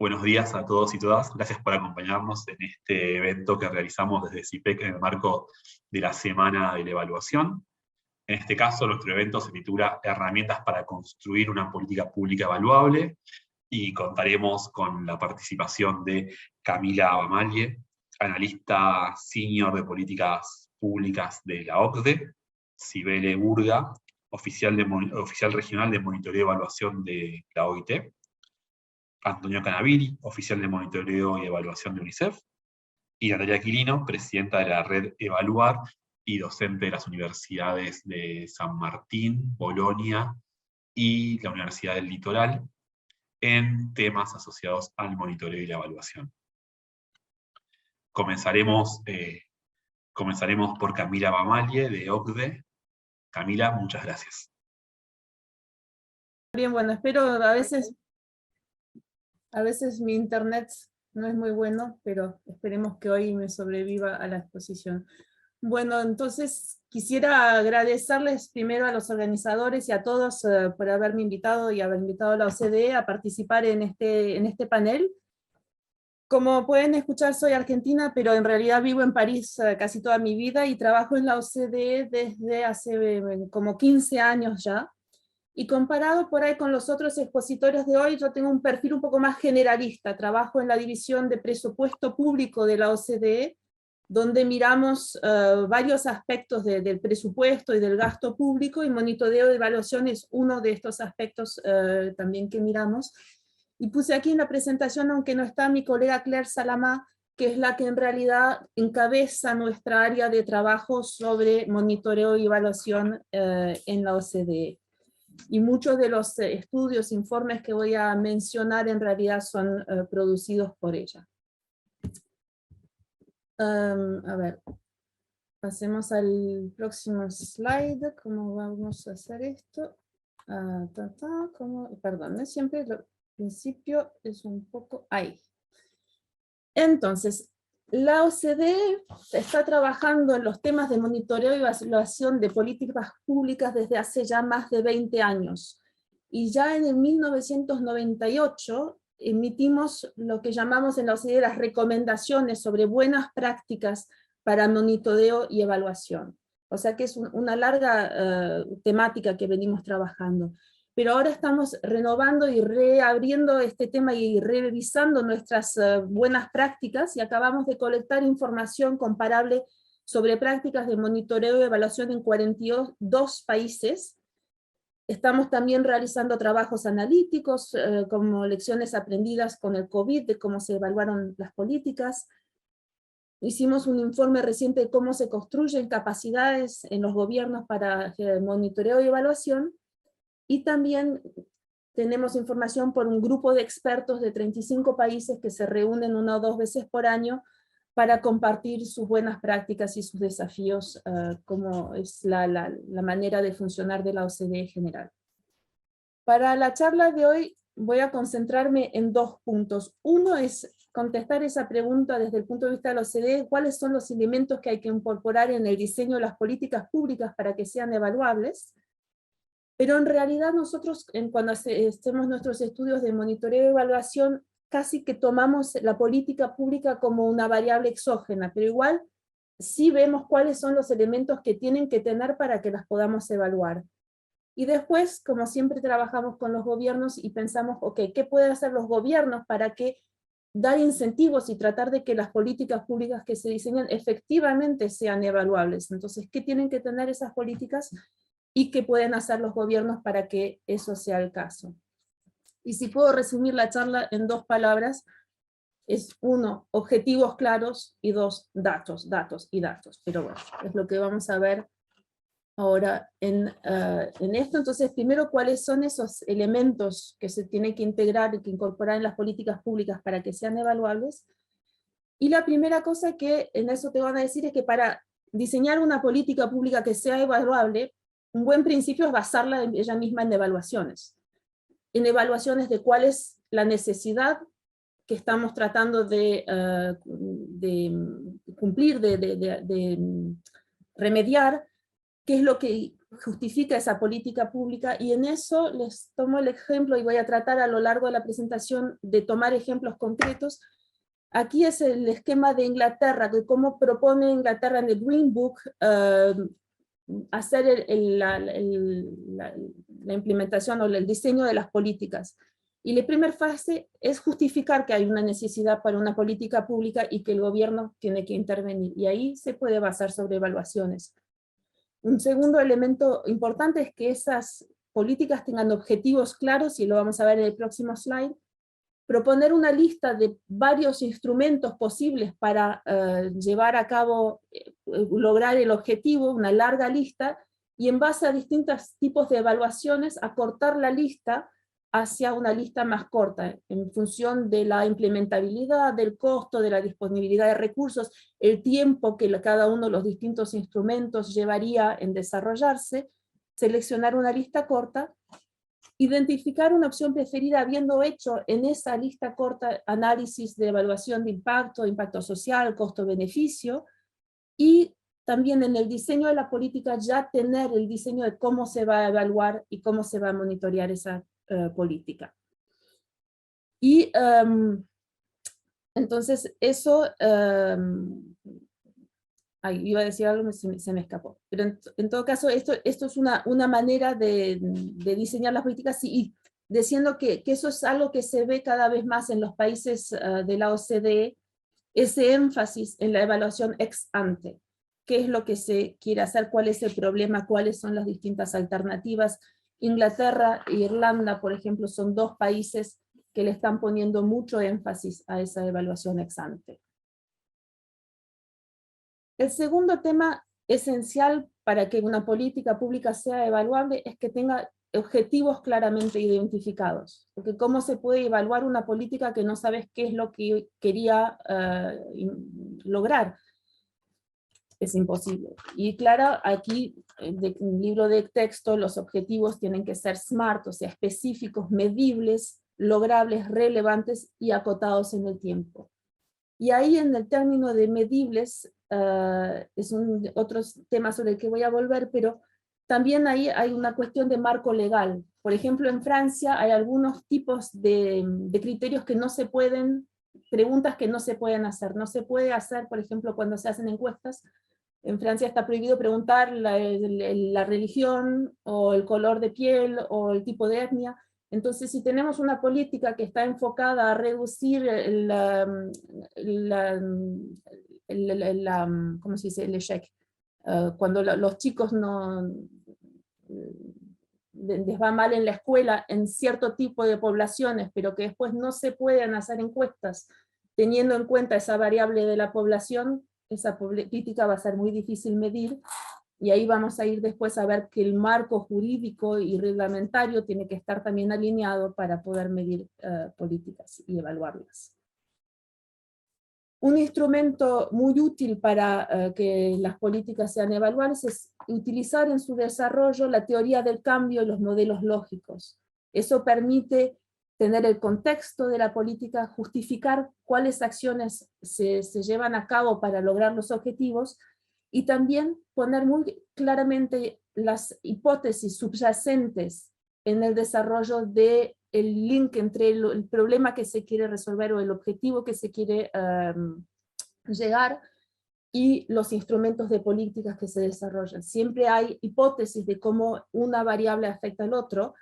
Buenos días a todos y todas. Gracias por acompañarnos en este evento que realizamos desde CIPEC en el marco de la Semana de la Evaluación. En este caso, nuestro evento se titula Herramientas para construir una política pública evaluable, y contaremos con la participación de Camila Bamalie, analista senior de políticas públicas de la OCDE, Cibele Burga, oficial regional de monitoreo y evaluación de la OIT, Antonio Canaviri, oficial de monitoreo y evaluación de UNICEF, y Natalia Quirino, presidenta de la red Evaluar y docente de las universidades de San Martín, Bolonia y la Universidad del Litoral, en temas asociados al monitoreo y la evaluación. Comenzaremos por Camila Bamalie, de OCDE. Camila, muchas gracias. Bien, bueno, espero, a veces mi internet no es muy bueno, pero esperemos que hoy me sobreviva a la exposición. Bueno, entonces quisiera agradecerles primero a los organizadores y a todos por haberme invitado y haber invitado a la OCDE a participar en este panel. Como pueden escuchar, soy argentina, pero en realidad vivo en París casi toda mi vida y trabajo en la OCDE desde hace como 15 años ya. Y comparado por ahí con los otros expositores de hoy, yo tengo un perfil un poco más generalista. Trabajo en la división de presupuesto público de la OCDE, donde miramos varios aspectos del presupuesto y del gasto público, y monitoreo de evaluación es uno de estos aspectos también que miramos. Y puse aquí en la presentación, aunque no está, mi colega Claire Salamá, que es la que en realidad encabeza nuestra área de trabajo sobre monitoreo y evaluación en la OCDE. Y muchos de los estudios, informes que voy a mencionar en realidad son producidos por ella. A ver, pasemos al próximo slide. ¿Cómo vamos a hacer esto? Perdón, siempre al principio es un poco ahí. Entonces, la OCDE está trabajando en los temas de monitoreo y evaluación de políticas públicas desde hace ya más de 20 años. Y ya en el 1998 emitimos lo que llamamos en la OCDE las recomendaciones sobre buenas prácticas para monitoreo y evaluación. O sea que es una larga temática que venimos trabajando. Pero ahora estamos renovando y reabriendo este tema y revisando nuestras buenas prácticas, y acabamos de colectar información comparable sobre prácticas de monitoreo y evaluación en 42 países. Estamos también realizando trabajos analíticos, como lecciones aprendidas con el COVID, de cómo se evaluaron las políticas. Hicimos un informe reciente de cómo se construyen capacidades en los gobiernos para monitoreo y evaluación. Y también tenemos información por un grupo de expertos de 35 países que se reúnen 1 o 2 veces por año para compartir sus buenas prácticas y sus desafíos, como es la manera de funcionar de la OCDE en general. Para la charla de hoy voy a concentrarme en 2 puntos. Uno es contestar esa pregunta desde el punto de vista de la OCDE: ¿cuáles son los elementos que hay que incorporar en el diseño de las políticas públicas para que sean evaluables? Pero en realidad nosotros, cuando hacemos nuestros estudios de monitoreo y evaluación, casi que tomamos la política pública como una variable exógena, pero igual sí vemos cuáles son los elementos que tienen que tener para que las podamos evaluar. Y después, como siempre, trabajamos con los gobiernos y pensamos, ok, ¿qué pueden hacer los gobiernos para dar incentivos y tratar de que las políticas públicas que se diseñan efectivamente sean evaluables? Entonces, ¿qué tienen que tener esas políticas? ¿Y qué pueden hacer los gobiernos para que eso sea el caso? Y si puedo resumir la charla en 2 palabras, es 1, objetivos claros, y 2, datos y datos. Pero bueno, es lo que vamos a ver ahora en esto. Entonces, primero, ¿cuáles son esos elementos que se tienen que integrar y que incorporar en las políticas públicas para que sean evaluables? Y la primera cosa que en eso te van a decir es que para diseñar una política pública que sea evaluable, un buen principio es basarla ella misma en evaluaciones de cuál es la necesidad que estamos tratando de cumplir, de remediar, qué es lo que justifica esa política pública, y en eso les tomo el ejemplo, y voy a tratar a lo largo de la presentación de tomar ejemplos concretos. Aquí es el esquema de Inglaterra, de cómo propone Inglaterra en el Green Book hacer la implementación o el diseño de las políticas. Y la primera fase es justificar que hay una necesidad para una política pública y que el gobierno tiene que intervenir, y ahí se puede basar sobre evaluaciones. Un segundo elemento importante es que esas políticas tengan objetivos claros, y lo vamos a ver en el próximo slide. Proponer una lista de varios instrumentos posibles para llevar a cabo, lograr el objetivo, una larga lista, y en base a distintos tipos de evaluaciones, acortar la lista hacia una lista más corta, en función de la implementabilidad, del costo, de la disponibilidad de recursos, el tiempo que cada uno de los distintos instrumentos llevaría en desarrollarse, seleccionar una lista corta, identificar una opción preferida habiendo hecho en esa lista corta análisis de evaluación de impacto social, costo-beneficio, y también en el diseño de la política ya tener el diseño de cómo se va a evaluar y cómo se va a monitorear esa política. Y entonces eso, iba a decir algo, se me escapó, pero en todo caso esto es una manera de diseñar las políticas, y diciendo que eso es algo que se ve cada vez más en los países de la OCDE, ese énfasis en la evaluación ex ante. ¿Qué es lo que se quiere hacer? ¿Cuál es el problema? ¿Cuáles son las distintas alternativas? Inglaterra e Irlanda, por ejemplo, son dos países que le están poniendo mucho énfasis a esa evaluación ex ante. El segundo tema esencial para que una política pública sea evaluable es que tenga objetivos claramente identificados. Porque ¿cómo se puede evaluar una política que no sabes qué es lo que quería lograr? Es imposible. Y claro, aquí en un libro de texto los objetivos tienen que ser SMART, o sea, específicos, medibles, logrables, relevantes y acotados en el tiempo. Y ahí en el término de medibles, es otro tema sobre el que voy a volver, pero también ahí hay una cuestión de marco legal. Por ejemplo, en Francia hay algunos tipos de criterios que no se pueden, preguntas que no se pueden hacer. No se puede hacer, por ejemplo, cuando se hacen encuestas, en Francia está prohibido preguntar la religión, o el color de piel, o el tipo de etnia. Entonces, si tenemos una política que está enfocada a reducir ¿cómo se dice? El échec, cuando los chicos les va mal en la escuela en cierto tipo de poblaciones, pero que después no se pueden hacer encuestas teniendo en cuenta esa variable de la población, esa política va a ser muy difícil medir, y ahí vamos a ir después a ver que el marco jurídico y reglamentario tiene que estar también alineado para poder medir políticas y evaluarlas. Un instrumento muy útil para que las políticas sean evaluables es utilizar en su desarrollo la teoría del cambio y los modelos lógicos. Eso permite tener el contexto de la política, justificar cuáles acciones se llevan a cabo para lograr los objetivos, y también poner muy claramente las hipótesis subyacentes en el desarrollo del link entre el problema que se quiere resolver o el objetivo que se quiere llegar y los instrumentos de políticas que se desarrollan. Siempre hay hipótesis de cómo una variable afecta al otro,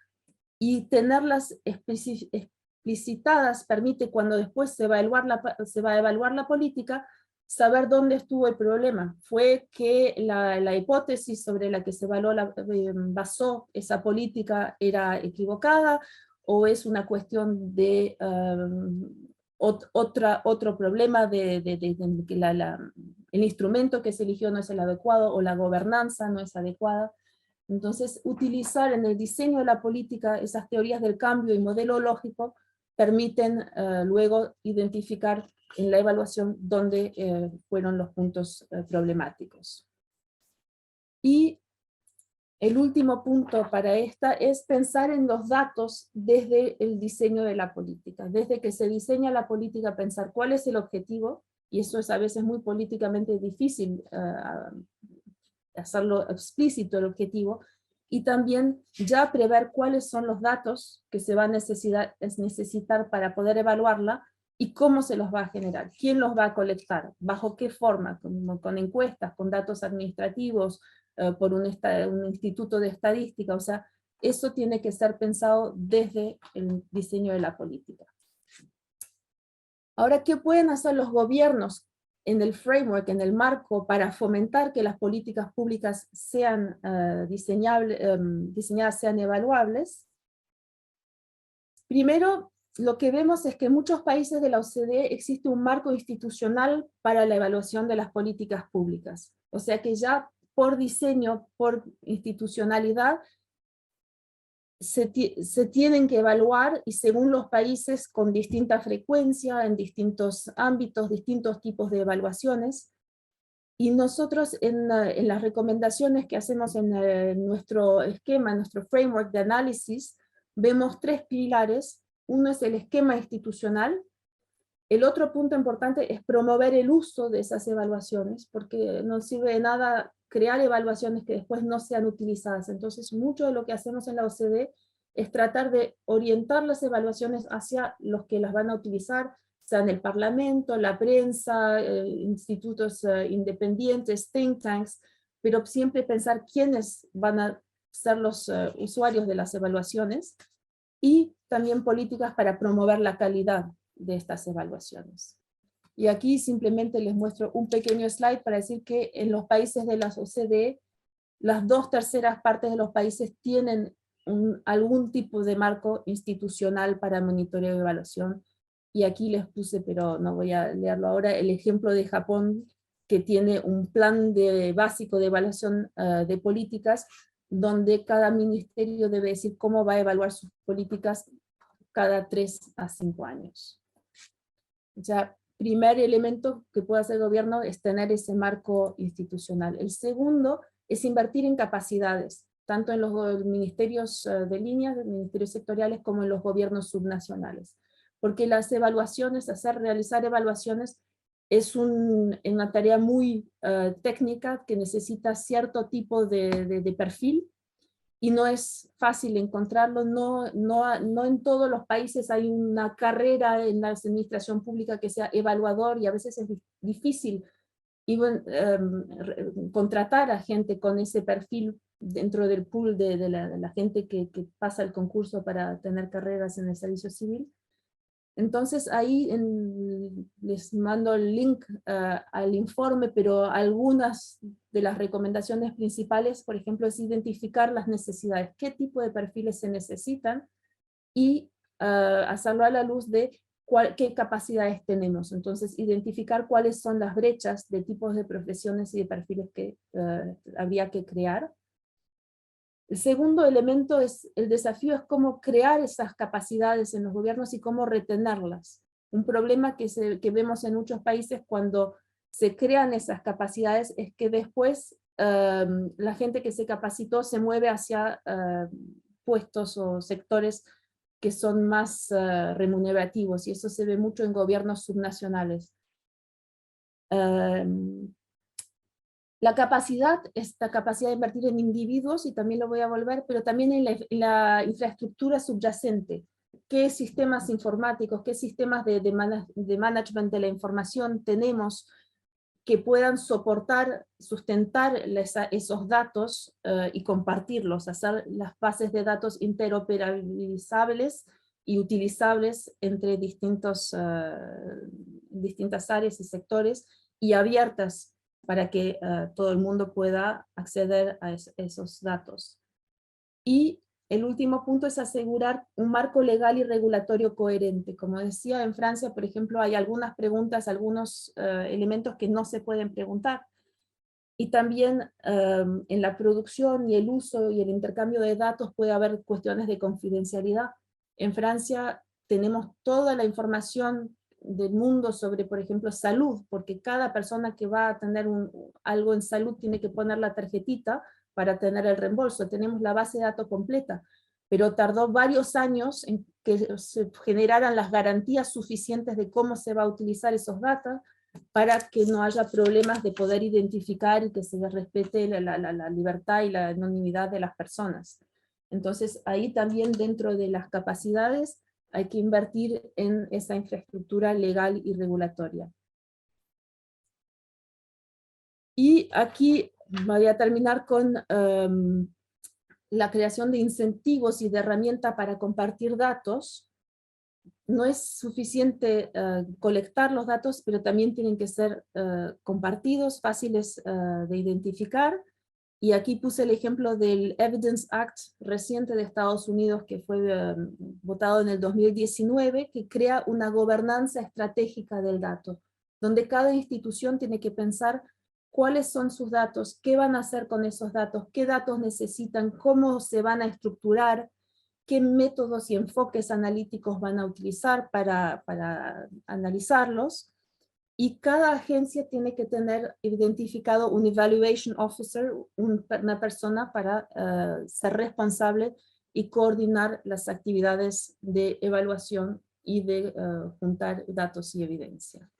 y tenerlas explicitadas permite, cuando después se va a evaluar la política, saber dónde estuvo el problema. ¿Fue que la hipótesis sobre la que se basó esa política era equivocada, o es una cuestión de otro problema de que el instrumento que se eligió no es el adecuado, o la gobernanza no es adecuada? Entonces, utilizar en el diseño de la política esas teorías del cambio y modelo lógico permiten luego identificar en la evaluación dónde fueron los puntos problemáticos. Y el último punto para esta es pensar en los datos desde el diseño de la política. Desde que se diseña la política, pensar cuál es el objetivo, y eso es a veces muy políticamente difícil hacerlo explícito el objetivo, y también ya prever cuáles son los datos que se va a necesitar para poder evaluarla, y cómo se los va a generar, quién los va a colectar, bajo qué forma, con encuestas, con datos administrativos, por un instituto de estadística. O sea, eso tiene que ser pensado desde el diseño de la política. Ahora, ¿qué pueden hacer los gobiernos en el framework, en el marco, para fomentar que las políticas públicas sean diseñadas, sean evaluables? Primero, lo que vemos es que en muchos países de la OCDE existe un marco institucional para la evaluación de las políticas públicas. O sea que ya por diseño, por institucionalidad, se tienen que evaluar, y según los países con distinta frecuencia, en distintos ámbitos, distintos tipos de evaluaciones. Y nosotros en las recomendaciones que hacemos en nuestro esquema, en nuestro framework de análisis, vemos 3 pilares. Uno es el esquema institucional. El otro punto importante es promover el uso de esas evaluaciones, porque no sirve de nada crear evaluaciones que después no sean utilizadas. Entonces, mucho de lo que hacemos en la OCDE es tratar de orientar las evaluaciones hacia los que las van a utilizar, sean el Parlamento, la prensa, institutos independientes, think tanks, pero siempre pensar quiénes van a ser los usuarios de las evaluaciones, y también políticas para promover la calidad de estas evaluaciones. Y aquí simplemente les muestro un pequeño slide para decir que en los países de la OCDE, las 2/3 partes de los países tienen algún tipo de marco institucional para monitoreo y evaluación. Y aquí les puse, pero no voy a leerlo ahora, el ejemplo de Japón, que tiene un plan básico de evaluación de políticas, donde cada ministerio debe decir cómo va a evaluar sus políticas cada 3 a 5 años. O sea, primer elemento que puede hacer el gobierno es tener ese marco institucional. El segundo es invertir en capacidades, tanto en los ministerios de línea, de ministerios sectoriales, como en los gobiernos subnacionales. Porque las evaluaciones, realizar evaluaciones, es una tarea muy técnica, que necesita cierto tipo de perfil, y no es fácil encontrarlo. No en todos los países hay una carrera en la administración pública que sea evaluador, y a veces es difícil contratar a gente con ese perfil dentro del pool de la gente que pasa el concurso para tener carreras en el servicio civil. Entonces ahí les mando el link al informe, pero algunas de las recomendaciones principales, por ejemplo, es identificar las necesidades, qué tipo de perfiles se necesitan, y hacerlo a la luz de qué capacidades tenemos. Entonces, identificar cuáles son las brechas de tipos de profesiones y de perfiles que habría que crear. El segundo elemento es, el desafío es cómo crear esas capacidades en los gobiernos y cómo retenerlas. Un problema que vemos en muchos países cuando se crean esas capacidades es que después la gente que se capacitó se mueve hacia puestos o sectores que son más remunerativos, y eso se ve mucho en gobiernos subnacionales. La capacidad, esta capacidad de invertir en individuos, y también lo voy a volver, pero también en la infraestructura subyacente. ¿Qué sistemas informáticos, qué sistemas de management de la información tenemos que puedan soportar, sustentar esos datos y compartirlos, hacer las bases de datos interoperabilizables y utilizables entre distintas áreas y sectores, y abiertas para que todo el mundo pueda acceder a esos datos. Y el último punto es asegurar un marco legal y regulatorio coherente. Como decía, en Francia, por ejemplo, hay algunas preguntas, algunos elementos que no se pueden preguntar. Y también en la producción y el uso y el intercambio de datos puede haber cuestiones de confidencialidad. En Francia tenemos toda la información del mundo sobre, por ejemplo, salud, porque cada persona que va a tener algo en salud tiene que poner la tarjetita para tener el reembolso. Tenemos la base de datos completa, pero tardó varios años en que se generaran las garantías suficientes de cómo se va a utilizar esos datos, para que no haya problemas de poder identificar y que se respete la libertad y la anonimidad de las personas. Entonces ahí también dentro de las capacidades hay que invertir en esa infraestructura legal y regulatoria. Y aquí voy a terminar con la creación de incentivos y de herramientas para compartir datos. No es suficiente colectar los datos, pero también tienen que ser compartidos, fáciles de identificar. Y aquí puse el ejemplo del Evidence Act reciente de Estados Unidos, que fue votado en el 2019, que crea una gobernanza estratégica del dato, donde cada institución tiene que pensar cuáles son sus datos, qué van a hacer con esos datos, qué datos necesitan, cómo se van a estructurar, qué métodos y enfoques analíticos van a utilizar para analizarlos, y cada agencia tiene que tener identificado un evaluation officer, una persona para ser responsable y coordinar las actividades de evaluación y de juntar datos y evidencia.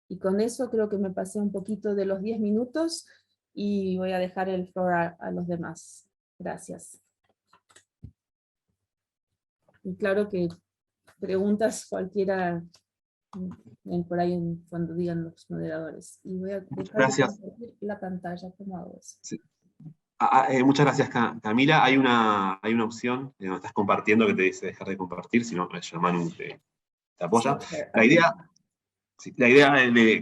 Y con eso creo que me pasé un poquito de los 10 minutos y voy a dejar el floor a los demás. Gracias. Y claro que preguntas cualquiera por ahí cuando digan los moderadores. Y voy a dejar de compartir la pantalla. ¿Cómo hago eso? Sí. Muchas gracias, Camila. Hay una opción donde estás compartiendo que te dice dejar de compartir, si no, Manu te apoya. Sí, La idea,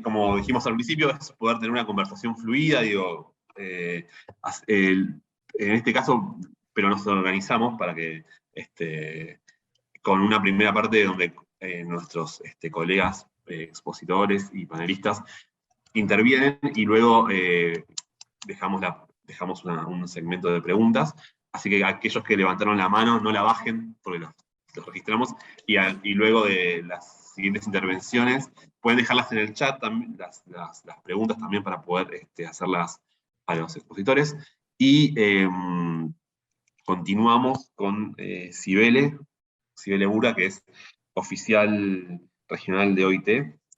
como dijimos al principio, es poder tener una conversación fluida, digo, en este caso, pero nos organizamos para que con una primera parte donde nuestros colegas expositores y panelistas intervienen y luego dejamos un segmento de preguntas, así que aquellos que levantaron la mano no la bajen porque los registramos y luego de las siguientes intervenciones pueden dejarlas en el chat también, las preguntas también para poder hacerlas a los expositores y continuamos con Cibele Bura, que es oficial regional de OIT,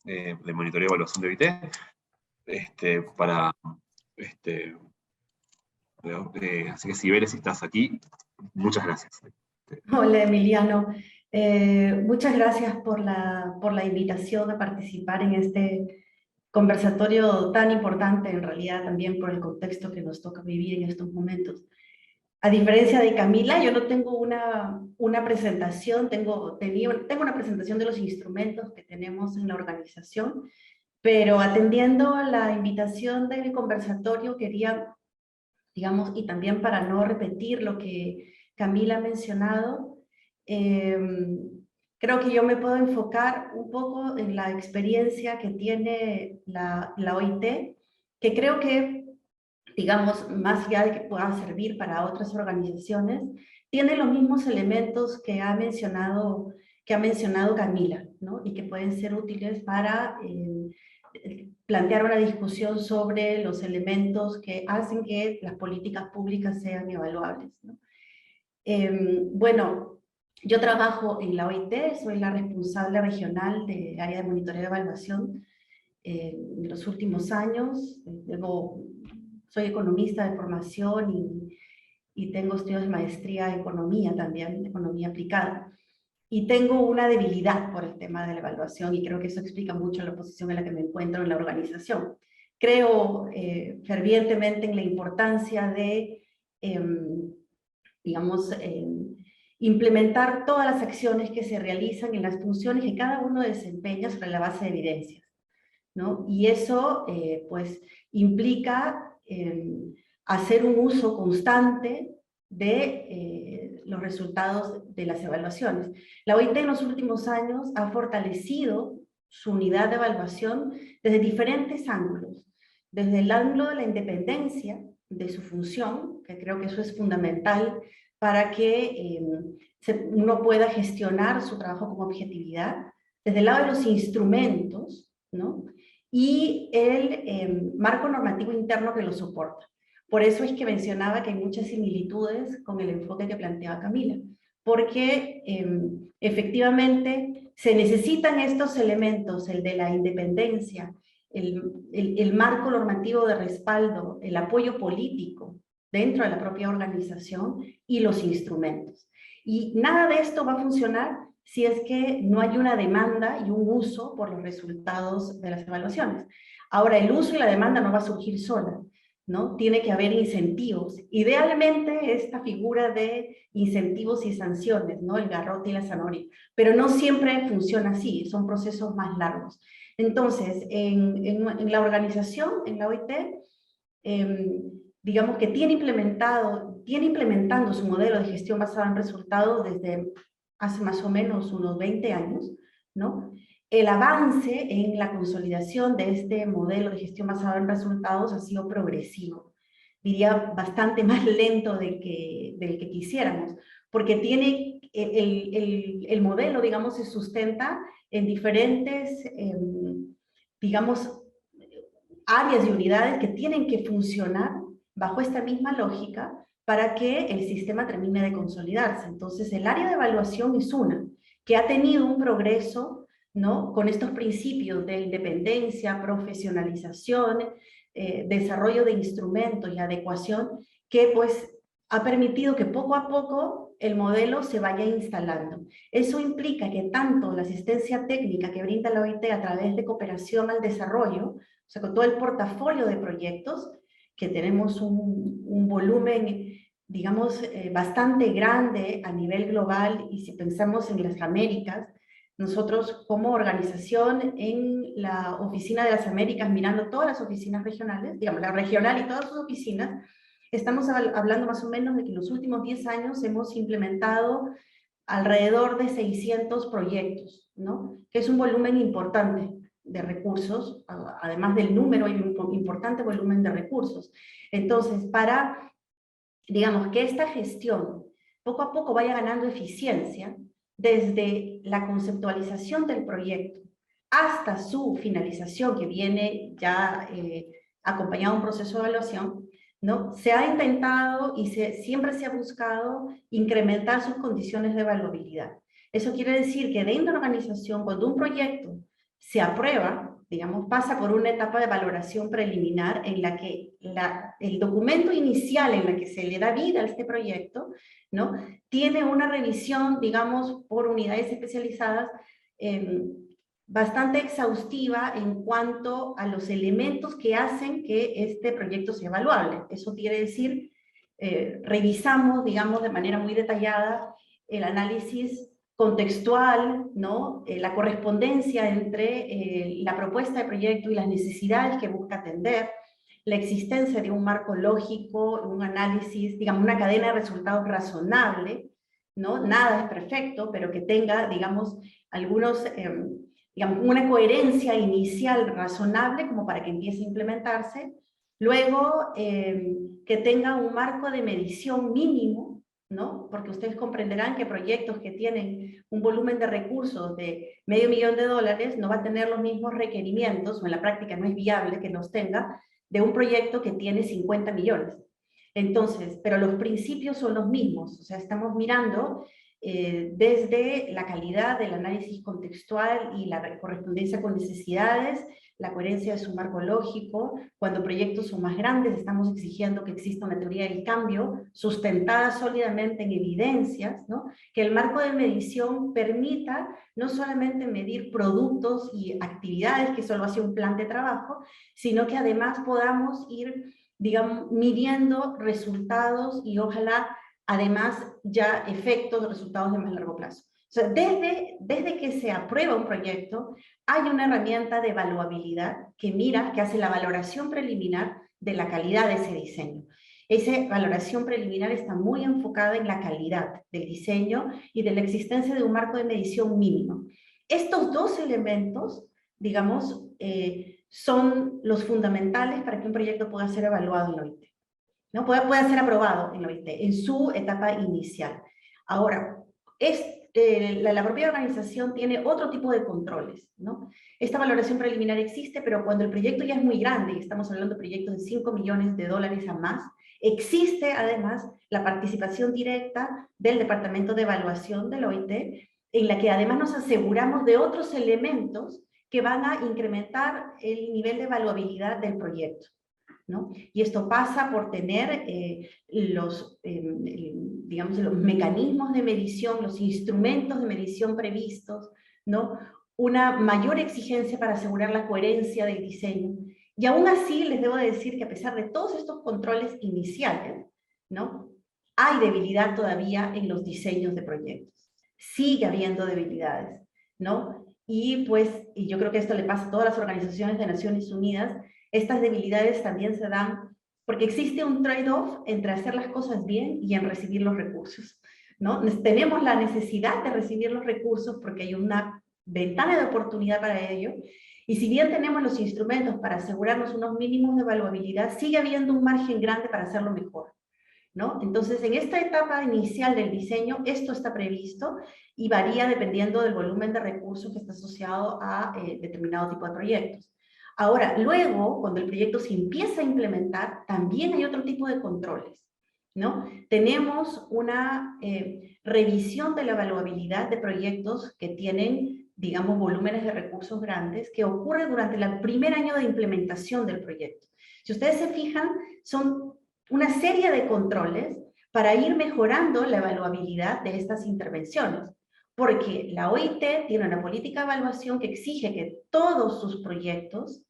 de monitoreo y evaluación de OIT, así que Cibele, si estás aquí, muchas gracias. Hola Emiliano, muchas gracias por la invitación a participar en este conversatorio tan importante, en realidad también por el contexto que nos toca vivir en estos momentos. A diferencia de Camila, yo no tengo una presentación, tengo una presentación de los instrumentos que tenemos en la organización, pero atendiendo a la invitación del conversatorio quería, digamos, y también para no repetir lo que Camila ha mencionado, creo que yo me puedo enfocar un poco en la experiencia que tiene la OIT, que creo que, digamos, más allá de que pueda servir para otras organizaciones, tiene los mismos elementos que ha mencionado Camila, ¿no? Y que pueden ser útiles para plantear una discusión sobre los elementos que hacen que las políticas públicas sean evaluables, ¿no? Bueno, yo trabajo en la OIT, soy la responsable regional del área de monitoreo y evaluación en los últimos años. Soy economista de formación y tengo estudios de maestría en economía también, economía aplicada. Y tengo una debilidad por el tema de la evaluación y creo que eso explica mucho la posición en la que me encuentro en la organización. Creo fervientemente en la importancia de, digamos, implementar todas las acciones que se realizan en las funciones que cada uno desempeña sobre la base de evidencias, ¿no? Y eso, pues, implica hacer un uso constante de los resultados de las evaluaciones. La OIT en los últimos años ha fortalecido su unidad de evaluación desde diferentes ángulos. Desde el ángulo de la independencia de su función, que creo que eso es fundamental para que uno pueda gestionar su trabajo con objetividad. Desde el lado de los instrumentos, ¿no? Y el marco normativo interno que lo soporta. Por eso es que mencionaba que hay muchas similitudes con el enfoque que planteaba Camila, porque efectivamente se necesitan estos elementos, el de la independencia el marco normativo de respaldo, el apoyo político dentro de la propia organización y los instrumentos. Y nada de esto va a funcionar si es que no hay una demanda y un uso por los resultados de las evaluaciones. Ahora, el uso y la demanda no va a surgir sola, ¿no? Tiene que haber incentivos. Idealmente, esta figura de incentivos y sanciones, ¿no? El garrote y la zanahoria. Pero no siempre funciona así, son procesos más largos. Entonces, en la organización, en la OIT, digamos que tiene implementando su modelo de gestión basada en resultados desde hace más o menos unos 20 años, ¿no? El avance en la consolidación de este modelo de gestión basada en resultados ha sido progresivo. Diría bastante más lento del que quisiéramos, porque tiene el modelo, digamos, se sustenta en diferentes, digamos, áreas y unidades que tienen que funcionar bajo esta misma lógica para que el sistema termine de consolidarse. Entonces, el área de evaluación es una, que ha tenido un progreso, ¿no? Con estos principios de independencia, profesionalización, desarrollo de instrumentos y adecuación, que pues ha permitido que poco a poco el modelo se vaya instalando. Eso implica que tanto la asistencia técnica que brinda la OIT a través de cooperación al desarrollo, o sea, con todo el portafolio de proyectos, que tenemos un volumen, digamos, bastante grande a nivel global, y si pensamos en las Américas, nosotros como organización en la Oficina de las Américas, mirando todas las oficinas regionales, digamos, la regional y todas sus oficinas, estamos hablando más o menos de que en los últimos 10 años hemos implementado alrededor de 600 proyectos, ¿no? Que es un volumen importante de recursos, además del número hay un importante volumen de recursos. Entonces, para, digamos, que esta gestión poco a poco vaya ganando eficiencia, desde la conceptualización del proyecto hasta su finalización, que viene ya acompañado de un proceso de evaluación, ¿no? Se ha intentado y siempre se ha buscado incrementar sus condiciones de evaluabilidad. Eso quiere decir que dentro de la organización, cuando un proyecto se aprueba, digamos, pasa por una etapa de valoración preliminar en la que el documento inicial en la que se le da vida a este proyecto, ¿no? Tiene una revisión, digamos, por unidades especializadas bastante exhaustiva en cuanto a los elementos que hacen que este proyecto sea evaluable. Eso quiere decir, revisamos, digamos, de manera muy detallada el análisis contextual, ¿no? La correspondencia entre la propuesta de proyecto y las necesidades que busca atender, la existencia de un marco lógico, un análisis, digamos, una cadena de resultados razonable, ¿no? Nada es perfecto, pero que tenga, digamos, algunos, digamos, una coherencia inicial razonable como para que empiece a implementarse. Luego, que tenga un marco de medición mínimo, ¿no? Porque ustedes comprenderán que proyectos que tienen un volumen de recursos de $500,000 no va a tener los mismos requerimientos, o en la práctica no es viable que los tenga, de un proyecto que tiene 50 millones. Entonces, pero los principios son los mismos, o sea, estamos mirando desde la calidad del análisis contextual y la correspondencia con necesidades, la coherencia de su marco lógico. Cuando proyectos son más grandes, estamos exigiendo que exista una teoría del cambio sustentada sólidamente en evidencias, ¿no? Que el marco de medición permita no solamente medir productos y actividades, que solo hace un plan de trabajo, sino que además podamos ir, digamos, midiendo resultados y ojalá además ya efectos, resultados de más largo plazo. O sea, desde que se aprueba un proyecto, hay una herramienta de evaluabilidad que mira, que hace la valoración preliminar de la calidad de ese diseño. Esa valoración preliminar está muy enfocada en la calidad del diseño y de la existencia de un marco de medición mínimo. Estos dos elementos, digamos, son los fundamentales para que un proyecto pueda ser evaluado en la OIT, ¿no? Puede ser aprobado en la OIT, en su etapa inicial. Ahora, la propia organización tiene otro tipo de controles, ¿no? Esta valoración preliminar existe, pero cuando el proyecto ya es muy grande, y estamos hablando de proyectos de $5 millones a más, existe además la participación directa del Departamento de Evaluación de la OIT, en la que además nos aseguramos de otros elementos que van a incrementar el nivel de evaluabilidad del proyecto, ¿no? Y esto pasa por tener digamos, los mecanismos de medición, los instrumentos de medición previstos, ¿no? Una mayor exigencia para asegurar la coherencia del diseño. Y aún así les debo decir que a pesar de todos estos controles iniciales, ¿no? Hay debilidad todavía en los diseños de proyectos. Sigue habiendo debilidades, ¿no? Y pues, y yo creo que esto le pasa a todas las organizaciones de Naciones Unidas, estas debilidades también se dan porque existe un trade-off entre hacer las cosas bien y en recibir los recursos, ¿no? Tenemos la necesidad de recibir los recursos porque hay una ventana de oportunidad para ello, y si bien tenemos los instrumentos para asegurarnos unos mínimos de evaluabilidad, sigue habiendo un margen grande para hacerlo mejor, ¿no? Entonces, en esta etapa inicial del diseño, esto está previsto y varía dependiendo del volumen de recursos que está asociado a determinado tipo de proyectos. Ahora, luego, cuando el proyecto se empieza a implementar, también hay otro tipo de controles, ¿no? Tenemos una revisión de la evaluabilidad de proyectos que tienen, digamos, volúmenes de recursos grandes, que ocurre durante el primer año de implementación del proyecto. Si ustedes se fijan, son una serie de controles para ir mejorando la evaluabilidad de estas intervenciones, porque la OIT tiene una política de evaluación que exige que todos sus proyectos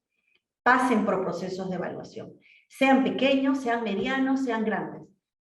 pasen por procesos de evaluación, sean pequeños, sean medianos, sean grandes.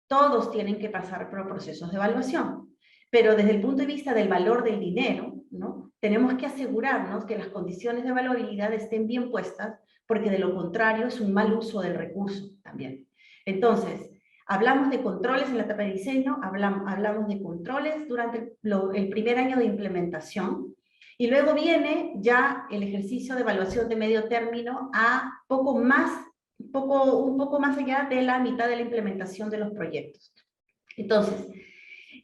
Todos tienen que pasar por procesos de evaluación, pero desde el punto de vista del valor del dinero, ¿no? Tenemos que asegurarnos que las condiciones de evaluabilidad estén bien puestas, porque de lo contrario es un mal uso del recurso también. Entonces, hablamos de controles en la etapa de diseño, hablamos de controles durante el primer año de implementación, y luego viene ya el ejercicio de evaluación de medio término a un poco más allá de la mitad de la implementación de los proyectos. Entonces,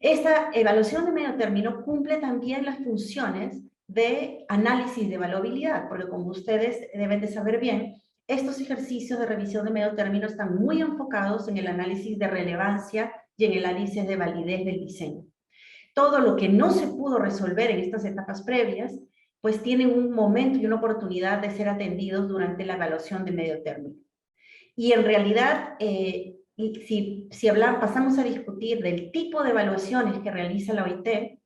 esta evaluación de medio término cumple también las funciones de análisis de evaluabilidad, porque como ustedes deben de saber bien, estos ejercicios de revisión de medio término están muy enfocados en el análisis de relevancia y en el análisis de validez del diseño. Todo lo que no se pudo resolver en estas etapas previas, pues tiene un momento y una oportunidad de ser atendidos durante la evaluación de medio término. Y en realidad, si pasamos a discutir del tipo de evaluaciones que realiza la OIT,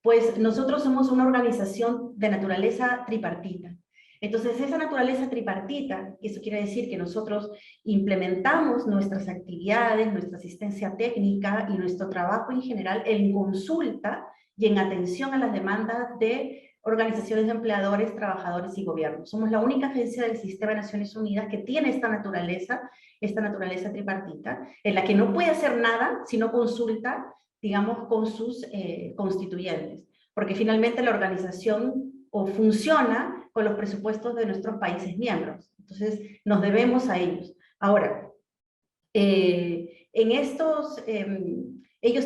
pues nosotros somos una organización de naturaleza tripartita. Entonces, esa naturaleza tripartita, eso quiere decir que nosotros implementamos nuestras actividades, nuestra asistencia técnica y nuestro trabajo en general en consulta y en atención a las demandas de organizaciones de empleadores, trabajadores y gobiernos. Somos la única agencia del sistema de Naciones Unidas que tiene esta naturaleza tripartita, en la que no puede hacer nada si no consulta, digamos, con sus constituyentes, porque finalmente la organización funciona con los presupuestos de nuestros países miembros. Entonces, nos debemos a ellos. Ahora, ellos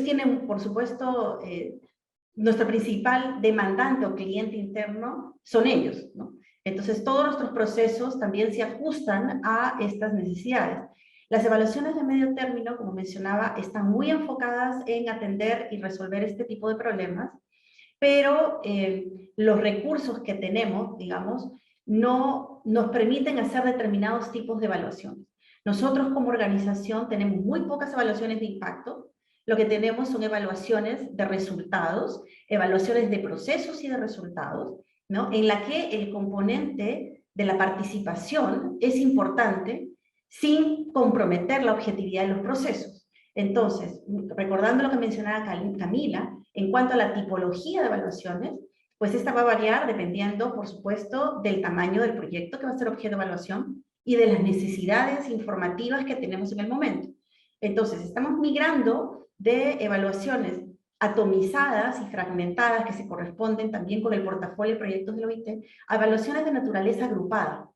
tienen, por supuesto, nuestro principal demandante o cliente interno son ellos, ¿no? Entonces, todos nuestros procesos también se ajustan a estas necesidades. Las evaluaciones de medio término, como mencionaba, están muy enfocadas en atender y resolver este tipo de problemas, pero los recursos que tenemos, digamos, no nos permiten hacer determinados tipos de evaluaciones. Nosotros como organización tenemos muy pocas evaluaciones de impacto. Lo que tenemos son evaluaciones de resultados, evaluaciones de procesos y de resultados, ¿no? En la que el componente de la participación es importante sin comprometer la objetividad de los procesos. Entonces, recordando lo que mencionaba Camila, en cuanto a la tipología de evaluaciones, pues esta va a variar dependiendo, por supuesto, del tamaño del proyecto que va a ser objeto de evaluación y de las necesidades informativas que tenemos en el momento. Entonces, estamos migrando de evaluaciones atomizadas y fragmentadas que se corresponden también con el portafolio de proyectos de la OIT a evaluaciones de naturaleza agrupada,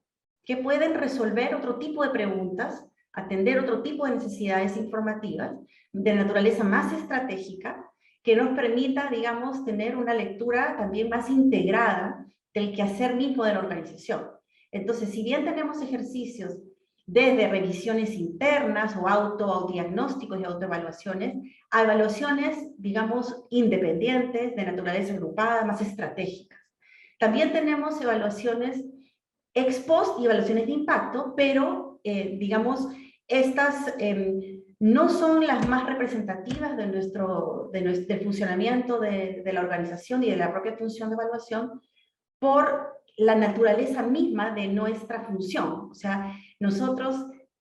que pueden resolver otro tipo de preguntas, atender otro tipo de necesidades informativas de naturaleza más estratégica, que nos permita, digamos, tener una lectura también más integrada del quehacer mismo de la organización. Entonces, si bien tenemos ejercicios desde revisiones internas o autodiagnósticos y autoevaluaciones, a evaluaciones, digamos, independientes, de naturaleza agrupada, más estratégicas. También tenemos evaluaciones ex post y evaluaciones de impacto, pero digamos, estas no son las más representativas del funcionamiento de la organización y de la propia función de evaluación por la naturaleza misma de nuestra función. O sea, nosotros,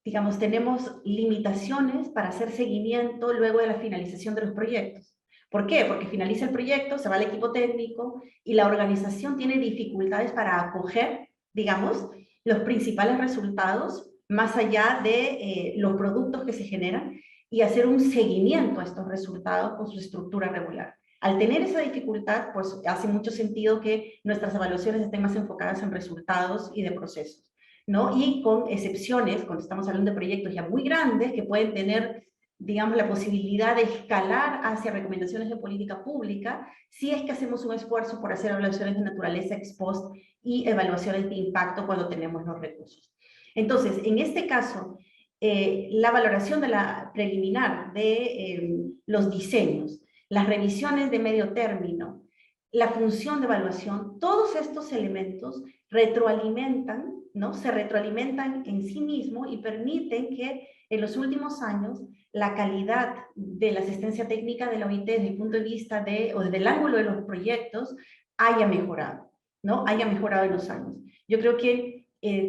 digamos, tenemos limitaciones para hacer seguimiento luego de la finalización de los proyectos. ¿Por qué? Porque finaliza el proyecto, se va al equipo técnico y la organización tiene dificultades para acoger, digamos, los principales resultados más allá de los productos que se generan y hacer un seguimiento a estos resultados con su estructura regular. Al tener esa dificultad, pues hace mucho sentido que nuestras evaluaciones estén más enfocadas en resultados y de procesos, ¿no? Y con excepciones, cuando estamos hablando de proyectos ya muy grandes que pueden tener, digamos, la posibilidad de escalar hacia recomendaciones de política pública, si es que hacemos un esfuerzo por hacer evaluaciones de naturaleza ex post y evaluaciones de impacto cuando tenemos los recursos. Entonces, en este caso, la valoración de la preliminar de los diseños, las revisiones de medio término, la función de evaluación, todos estos elementos retroalimentan, ¿no? Se retroalimentan en sí mismos y permiten que en los últimos años la calidad de la asistencia técnica de la OIT desde el punto de vista o desde el ángulo de los proyectos haya mejorado, ¿no? Haya mejorado en los años. Yo creo que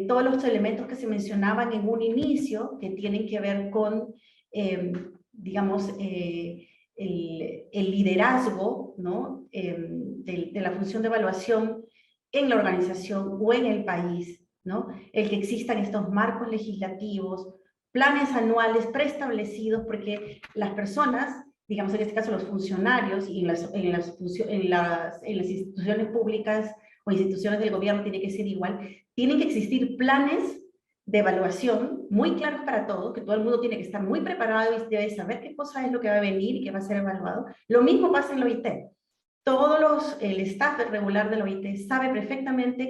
todos los elementos que se mencionaban en un inicio, que tienen que ver con, digamos, el liderazgo, ¿no? de la función de evaluación en la organización o en el país, ¿no? El que existan estos marcos legislativos, planes anuales preestablecidos, porque las personas, digamos en este caso los funcionarios y en las instituciones públicas o instituciones del gobierno tiene que ser igual, tienen que existir planes de evaluación muy claros para todos, que todo el mundo tiene que estar muy preparado y debe saber qué cosa es lo que va a venir y qué va a ser evaluado. Lo mismo pasa en la OIT. El staff regular de la OIT sabe perfectamente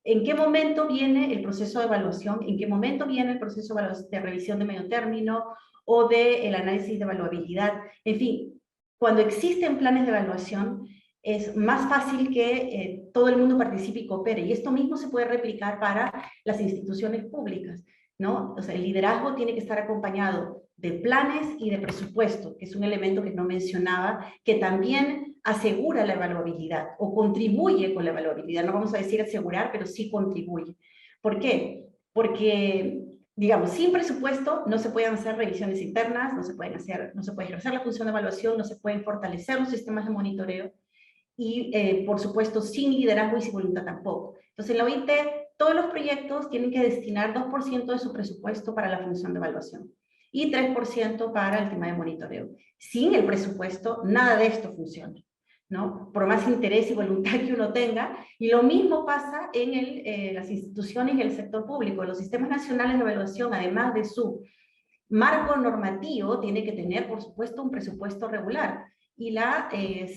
en qué momento viene el proceso de evaluación, en qué momento viene el proceso de revisión de medio término o del análisis de evaluabilidad. En fin, cuando existen planes de evaluación, es más fácil que todo el mundo participe y coopere. Y esto mismo se puede replicar para las instituciones públicas, ¿no? O sea, el liderazgo tiene que estar acompañado de planes y de presupuesto, que es un elemento que no mencionaba, que también asegura la evaluabilidad o contribuye con la evaluabilidad. No vamos a decir asegurar, pero sí contribuye. ¿Por qué? Porque, digamos, sin presupuesto no se pueden hacer revisiones internas, no se puede ejercer la función de evaluación, no se pueden fortalecer los sistemas de monitoreo, y por supuesto sin liderazgo y sin voluntad tampoco. Entonces en la OIT todos los proyectos tienen que destinar 2% de su presupuesto para la función de evaluación y 3% para el tema de monitoreo. Sin el presupuesto nada de esto funciona, ¿no? Por más interés y voluntad que uno tenga. Y lo mismo pasa en las instituciones y el sector público. Los sistemas nacionales de evaluación, además de su marco normativo, tiene que tener por supuesto un presupuesto regular y la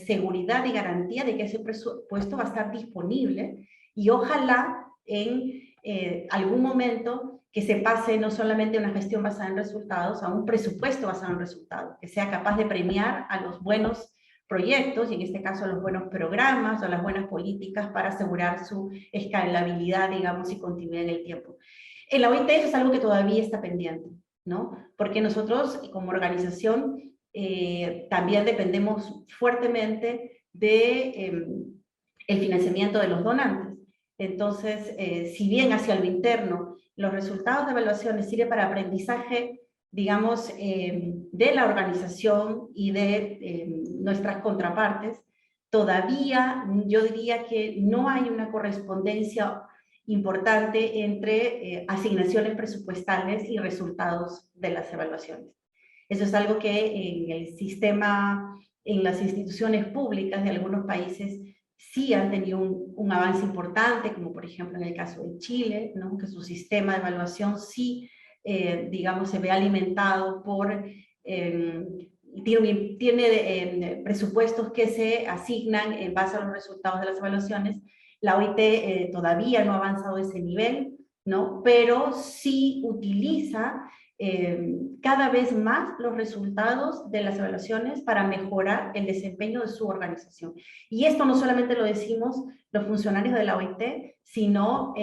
seguridad y garantía de que ese presupuesto va a estar disponible, y ojalá en algún momento que se pase no solamente a una gestión basada en resultados, a un presupuesto basado en resultados, que sea capaz de premiar a los buenos proyectos, y en este caso a los buenos programas o las buenas políticas para asegurar su escalabilidad, digamos, y continuidad en el tiempo. En la OIT eso es algo que todavía está pendiente, ¿no? Porque nosotros como organización también dependemos fuertemente de el financiamiento de los donantes. Entonces, si bien hacia lo interno los resultados de evaluaciones sirven para aprendizaje, digamos, de la organización y de nuestras contrapartes, todavía yo diría que no hay una correspondencia importante entre asignaciones presupuestales y resultados de las evaluaciones. Eso es algo que en el sistema, en las instituciones públicas de algunos países sí han tenido un avance importante, como por ejemplo en el caso de Chile, ¿no? Que su sistema de evaluación sí, digamos, se ve alimentado por, tiene presupuestos que se asignan en base a los resultados de las evaluaciones. La OIT todavía no ha avanzado a ese nivel, ¿no? Pero sí utiliza cada vez más los resultados de las evaluaciones para mejorar el desempeño de su organización. Y esto no solamente lo decimos los funcionarios de la OIT, sino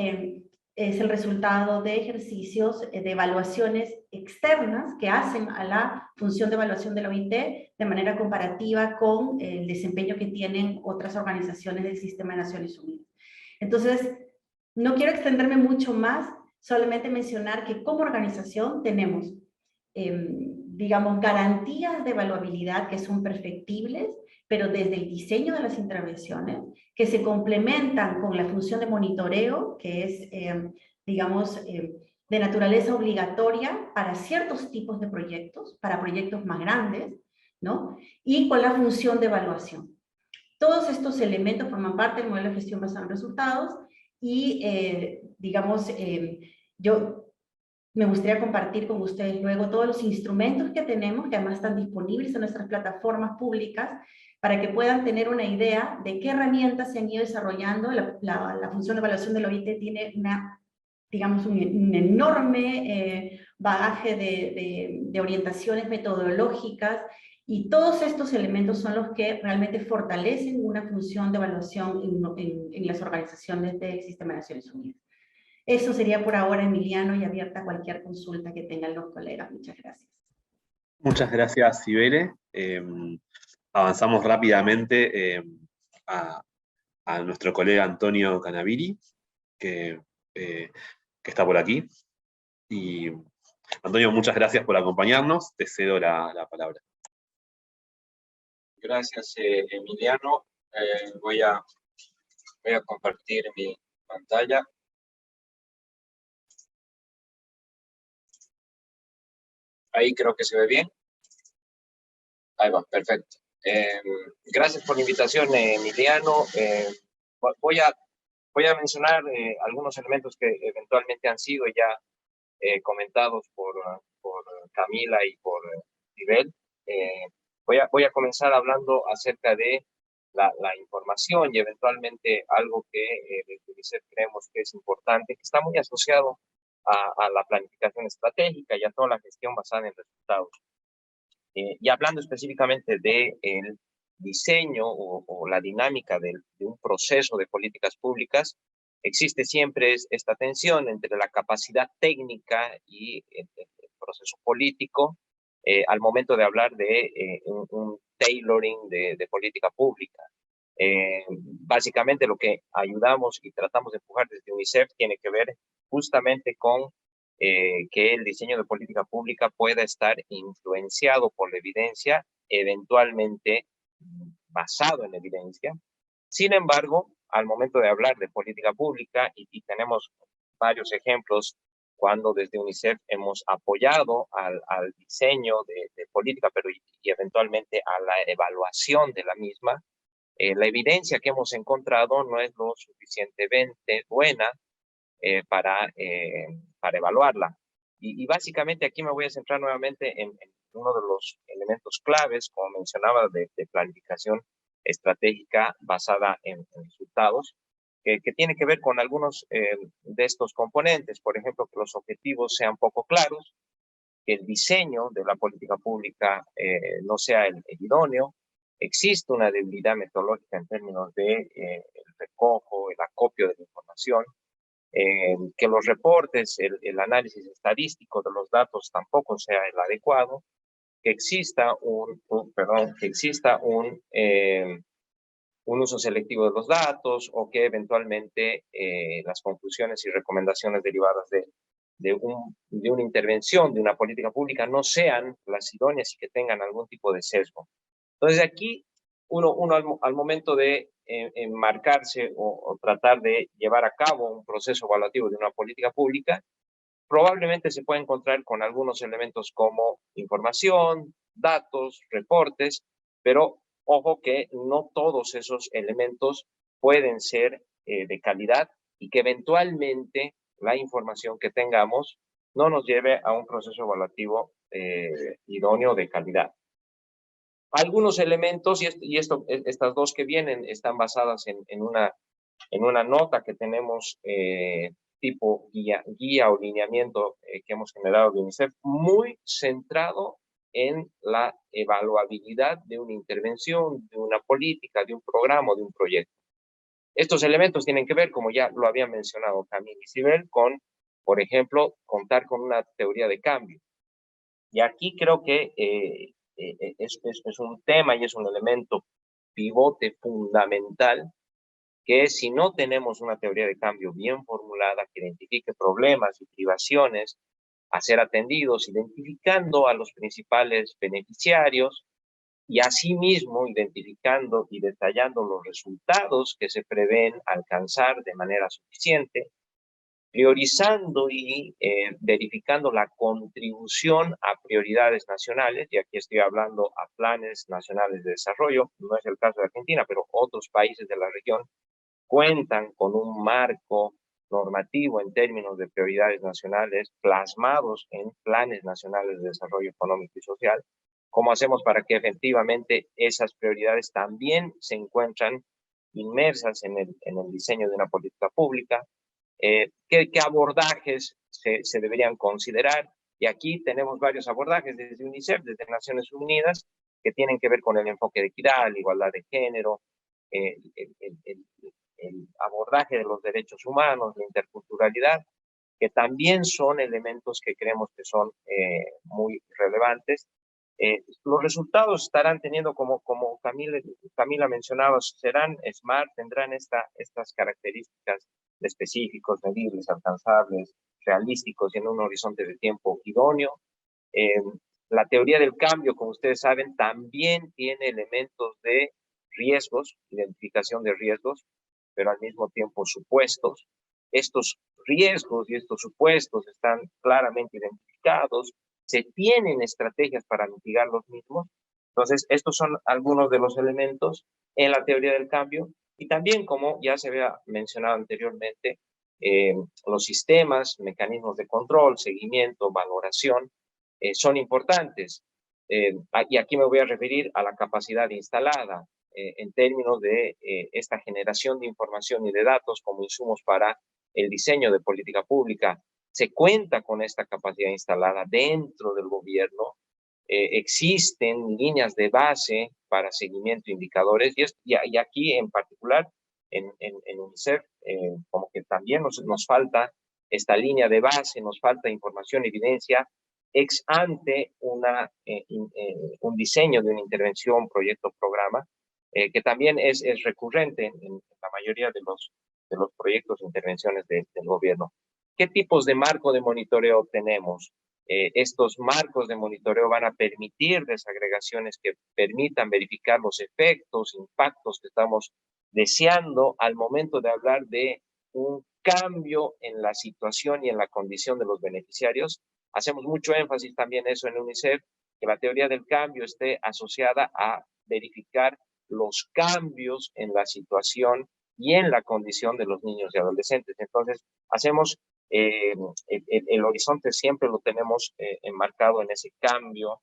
es el resultado de ejercicios de evaluaciones externas que hacen a la función de evaluación de la OIT de manera comparativa con el desempeño que tienen otras organizaciones del Sistema de Naciones Unidas. Entonces, no quiero extenderme mucho más, solamente mencionar que como organización tenemos, digamos, garantías de evaluabilidad que son perfectibles, pero desde el diseño de las intervenciones, que se complementan con la función de monitoreo, que es, digamos, de naturaleza obligatoria para ciertos tipos de proyectos, para proyectos más grandes, ¿no? Y con la función de evaluación. Todos estos elementos forman parte del modelo de gestión basado en resultados y, digamos, yo me gustaría compartir con ustedes luego todos los instrumentos que tenemos, que además están disponibles en nuestras plataformas públicas, para que puedan tener una idea de qué herramientas se han ido desarrollando. La función de evaluación de la OIT tiene digamos, un enorme bagaje de orientaciones metodológicas, y todos estos elementos son los que realmente fortalecen una función de evaluación en las organizaciones del Sistema de Naciones Unidas. Eso sería por ahora, Emiliano, y abierta a cualquier consulta que tengan los colegas. Muchas gracias. Muchas gracias, Cibele. Avanzamos rápidamente a nuestro colega Antonio Canaviri, que está por aquí. Y Antonio, muchas gracias por acompañarnos. Te cedo la palabra. Gracias, Emiliano. Voy a compartir mi pantalla. Ahí creo que se ve bien. Ahí va, perfecto. Gracias por la invitación, Emiliano. Voy a mencionar algunos elementos que eventualmente han sido ya comentados por Camila y por Ibel. Voy a comenzar hablando acerca de la información y eventualmente algo que desde UNICEF creemos que es importante, que está muy asociado a la planificación estratégica y a toda la gestión basada en resultados. Y hablando específicamente del diseño o la dinámica de un proceso de políticas públicas, existe siempre esta tensión entre la capacidad técnica y el proceso político al momento de hablar de un tailoring de política pública. Básicamente lo que ayudamos y tratamos de empujar desde UNICEF tiene que ver justamente con que el diseño de política pública pueda estar influenciado por la evidencia, eventualmente basado en la evidencia. Sin embargo, al momento de hablar de política pública, y tenemos varios ejemplos cuando desde UNICEF hemos apoyado al diseño de política, pero y eventualmente a la evaluación de la misma, la evidencia que hemos encontrado no es lo suficientemente buena para evaluarla. Y básicamente aquí me voy a centrar nuevamente en uno de los elementos claves, como mencionaba, de planificación estratégica basada en resultados, que tiene que ver con algunos de estos componentes. Por ejemplo, que los objetivos sean poco claros, que el diseño de la política pública no sea el idóneo. Existe una debilidad metodológica en términos de el recojo, el acopio de la información, que los reportes, el análisis estadístico de los datos tampoco sea el adecuado, que exista un uso selectivo de los datos, o que eventualmente las conclusiones y recomendaciones derivadas de una intervención, de una política pública, no sean las idóneas y que tengan algún tipo de sesgo. Entonces aquí uno al momento de enmarcarse o tratar de llevar a cabo un proceso evaluativo de una política pública, probablemente se puede encontrar con algunos elementos como información, datos, reportes, pero ojo que no todos esos elementos pueden ser de calidad, y que eventualmente la información que tengamos no nos lleve a un proceso evaluativo idóneo de calidad. Algunos elementos, estas dos que vienen, están basadas en una nota que tenemos tipo guía o lineamiento que hemos generado de UNICEF, muy centrado en la evaluabilidad de una intervención, de una política, de un programa, de un proyecto. Estos elementos tienen que ver, como ya lo había mencionado Camille y Sibel, con, por ejemplo, contar con una teoría de cambio. Y aquí creo que es un tema y es un elemento pivote fundamental, que si no tenemos una teoría de cambio bien formulada, que identifique problemas y privaciones a ser atendidos, identificando a los principales beneficiarios y asimismo identificando y detallando los resultados que se prevén alcanzar de manera suficiente, priorizando y verificando la contribución a prioridades nacionales, y aquí estoy hablando a planes nacionales de desarrollo, no es el caso de Argentina, pero otros países de la región cuentan con un marco normativo en términos de prioridades nacionales plasmados en planes nacionales de desarrollo económico y social. ¿Cómo hacemos para que efectivamente esas prioridades también se encuentran inmersas en el diseño de una política pública? ¿Qué abordajes se deberían considerar? Y aquí tenemos varios abordajes desde UNICEF, desde Naciones Unidas, que tienen que ver con el enfoque de equidad, la igualdad de género, el abordaje de los derechos humanos, la interculturalidad, que también son elementos que creemos que son muy relevantes. Los resultados estarán teniendo, como Camila mencionaba, serán SMART, tendrán estas características específicos, medibles, alcanzables, realísticos y en un horizonte de tiempo idóneo. La teoría del cambio, como ustedes saben, también tiene elementos de riesgos, identificación de riesgos, pero al mismo tiempo supuestos. Estos riesgos y estos supuestos están claramente identificados, se tienen estrategias para mitigar los mismos. Entonces, estos son algunos de los elementos en la teoría del cambio. Y también, como ya se había mencionado anteriormente, los sistemas, mecanismos de control, seguimiento, valoración, son importantes. Y aquí me voy a referir a la capacidad instalada en términos de esta generación de información y de datos como insumos para el diseño de política pública. Se cuenta con esta capacidad instalada dentro del gobierno. Existen líneas de base para seguimiento de indicadores y aquí en particular en UNICEF como que también nos falta esta línea de base, nos falta información, evidencia ex ante un diseño de una intervención, proyecto, programa, que también es recurrente en la mayoría de los proyectos e intervenciones del gobierno. ¿Qué tipos de marco de monitoreo tenemos? Estos marcos de monitoreo van a permitir desagregaciones que permitan verificar los efectos, impactos que estamos deseando al momento de hablar de un cambio en la situación y en la condición de los beneficiarios. Hacemos mucho énfasis también eso en UNICEF, que la teoría del cambio esté asociada a verificar los cambios en la situación y en la condición de los niños y adolescentes. Entonces, hacemos el horizonte siempre lo tenemos enmarcado en ese cambio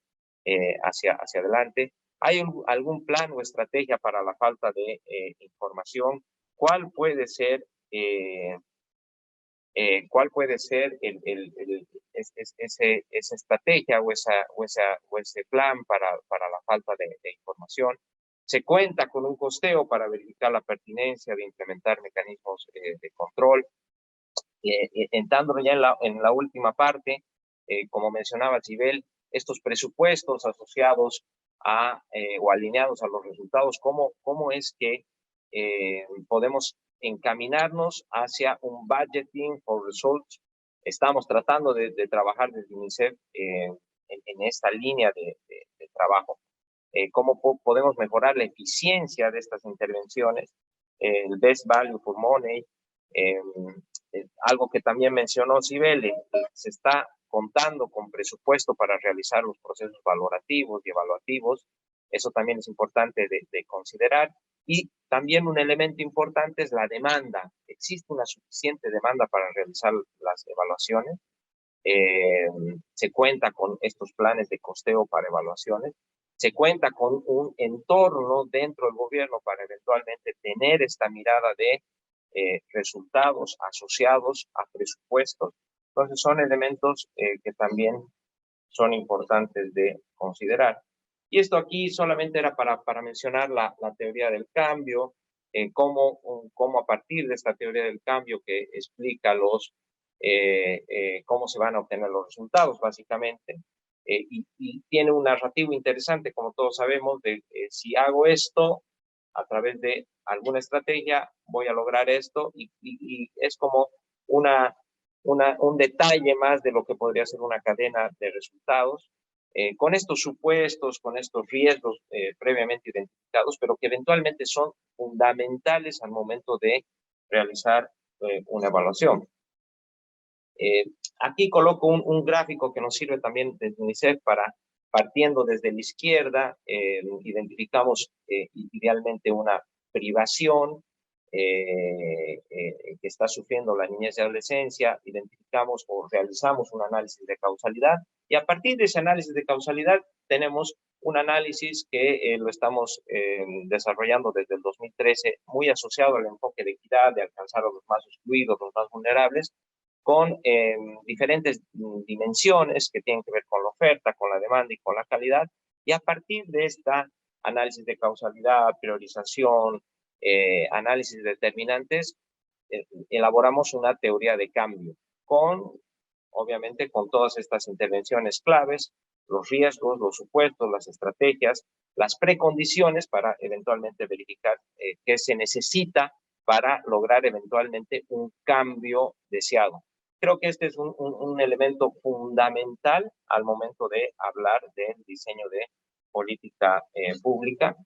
hacia adelante. ¿Hay algún plan o estrategia para la falta de información? ¿Cuál puede ser esa estrategia o ese plan para la falta de información? Se cuenta con un costeo para verificar la pertinencia de implementar mecanismos de control. Entrando ya en la última parte, como mencionaba Sibel, estos presupuestos asociados o alineados a los resultados, ¿cómo es que podemos encaminarnos hacia un budgeting for results? Estamos tratando de trabajar desde UNICEF en esta línea de trabajo. ¿Cómo podemos mejorar la eficiencia de estas intervenciones? El best value for money, algo que también mencionó Sibel, se está contando con presupuesto para realizar los procesos valorativos y evaluativos. Eso también es importante de considerar. Y también un elemento importante es la demanda. ¿Existe una suficiente demanda para realizar las evaluaciones? Se cuenta con estos planes de costeo para evaluaciones. Se cuenta con un entorno dentro del gobierno para eventualmente tener esta mirada de resultados asociados a presupuestos. Entonces son elementos que también son importantes de considerar. Y esto aquí solamente era para mencionar la teoría del cambio, cómo a partir de esta teoría del cambio que explica cómo se van a obtener los resultados, básicamente, y tiene un narrativo interesante, como todos sabemos, de si hago esto a través de alguna estrategia, voy a lograr esto, y es como un detalle más de lo que podría ser una cadena de resultados, con estos supuestos, con estos riesgos previamente identificados, pero que eventualmente son fundamentales al momento de realizar una evaluación. Aquí coloco un gráfico que nos sirve también desde UNICEF partiendo desde la izquierda, identificamos idealmente una privación que está sufriendo la niñez y adolescencia, identificamos o realizamos un análisis de causalidad, y a partir de ese análisis de causalidad tenemos un análisis que lo estamos desarrollando desde el 2013, muy asociado al enfoque de equidad, de alcanzar a los más excluidos, los más vulnerables, con diferentes dimensiones que tienen que ver con la oferta, con la demanda y con la calidad, y a partir de esta análisis de causalidad, priorización, análisis de determinantes, elaboramos una teoría de cambio, obviamente con todas estas intervenciones claves, los riesgos, los supuestos, las estrategias, las precondiciones para eventualmente verificar qué se necesita para lograr eventualmente un cambio deseado. Creo que este es un elemento fundamental al momento de hablar del diseño de política pública.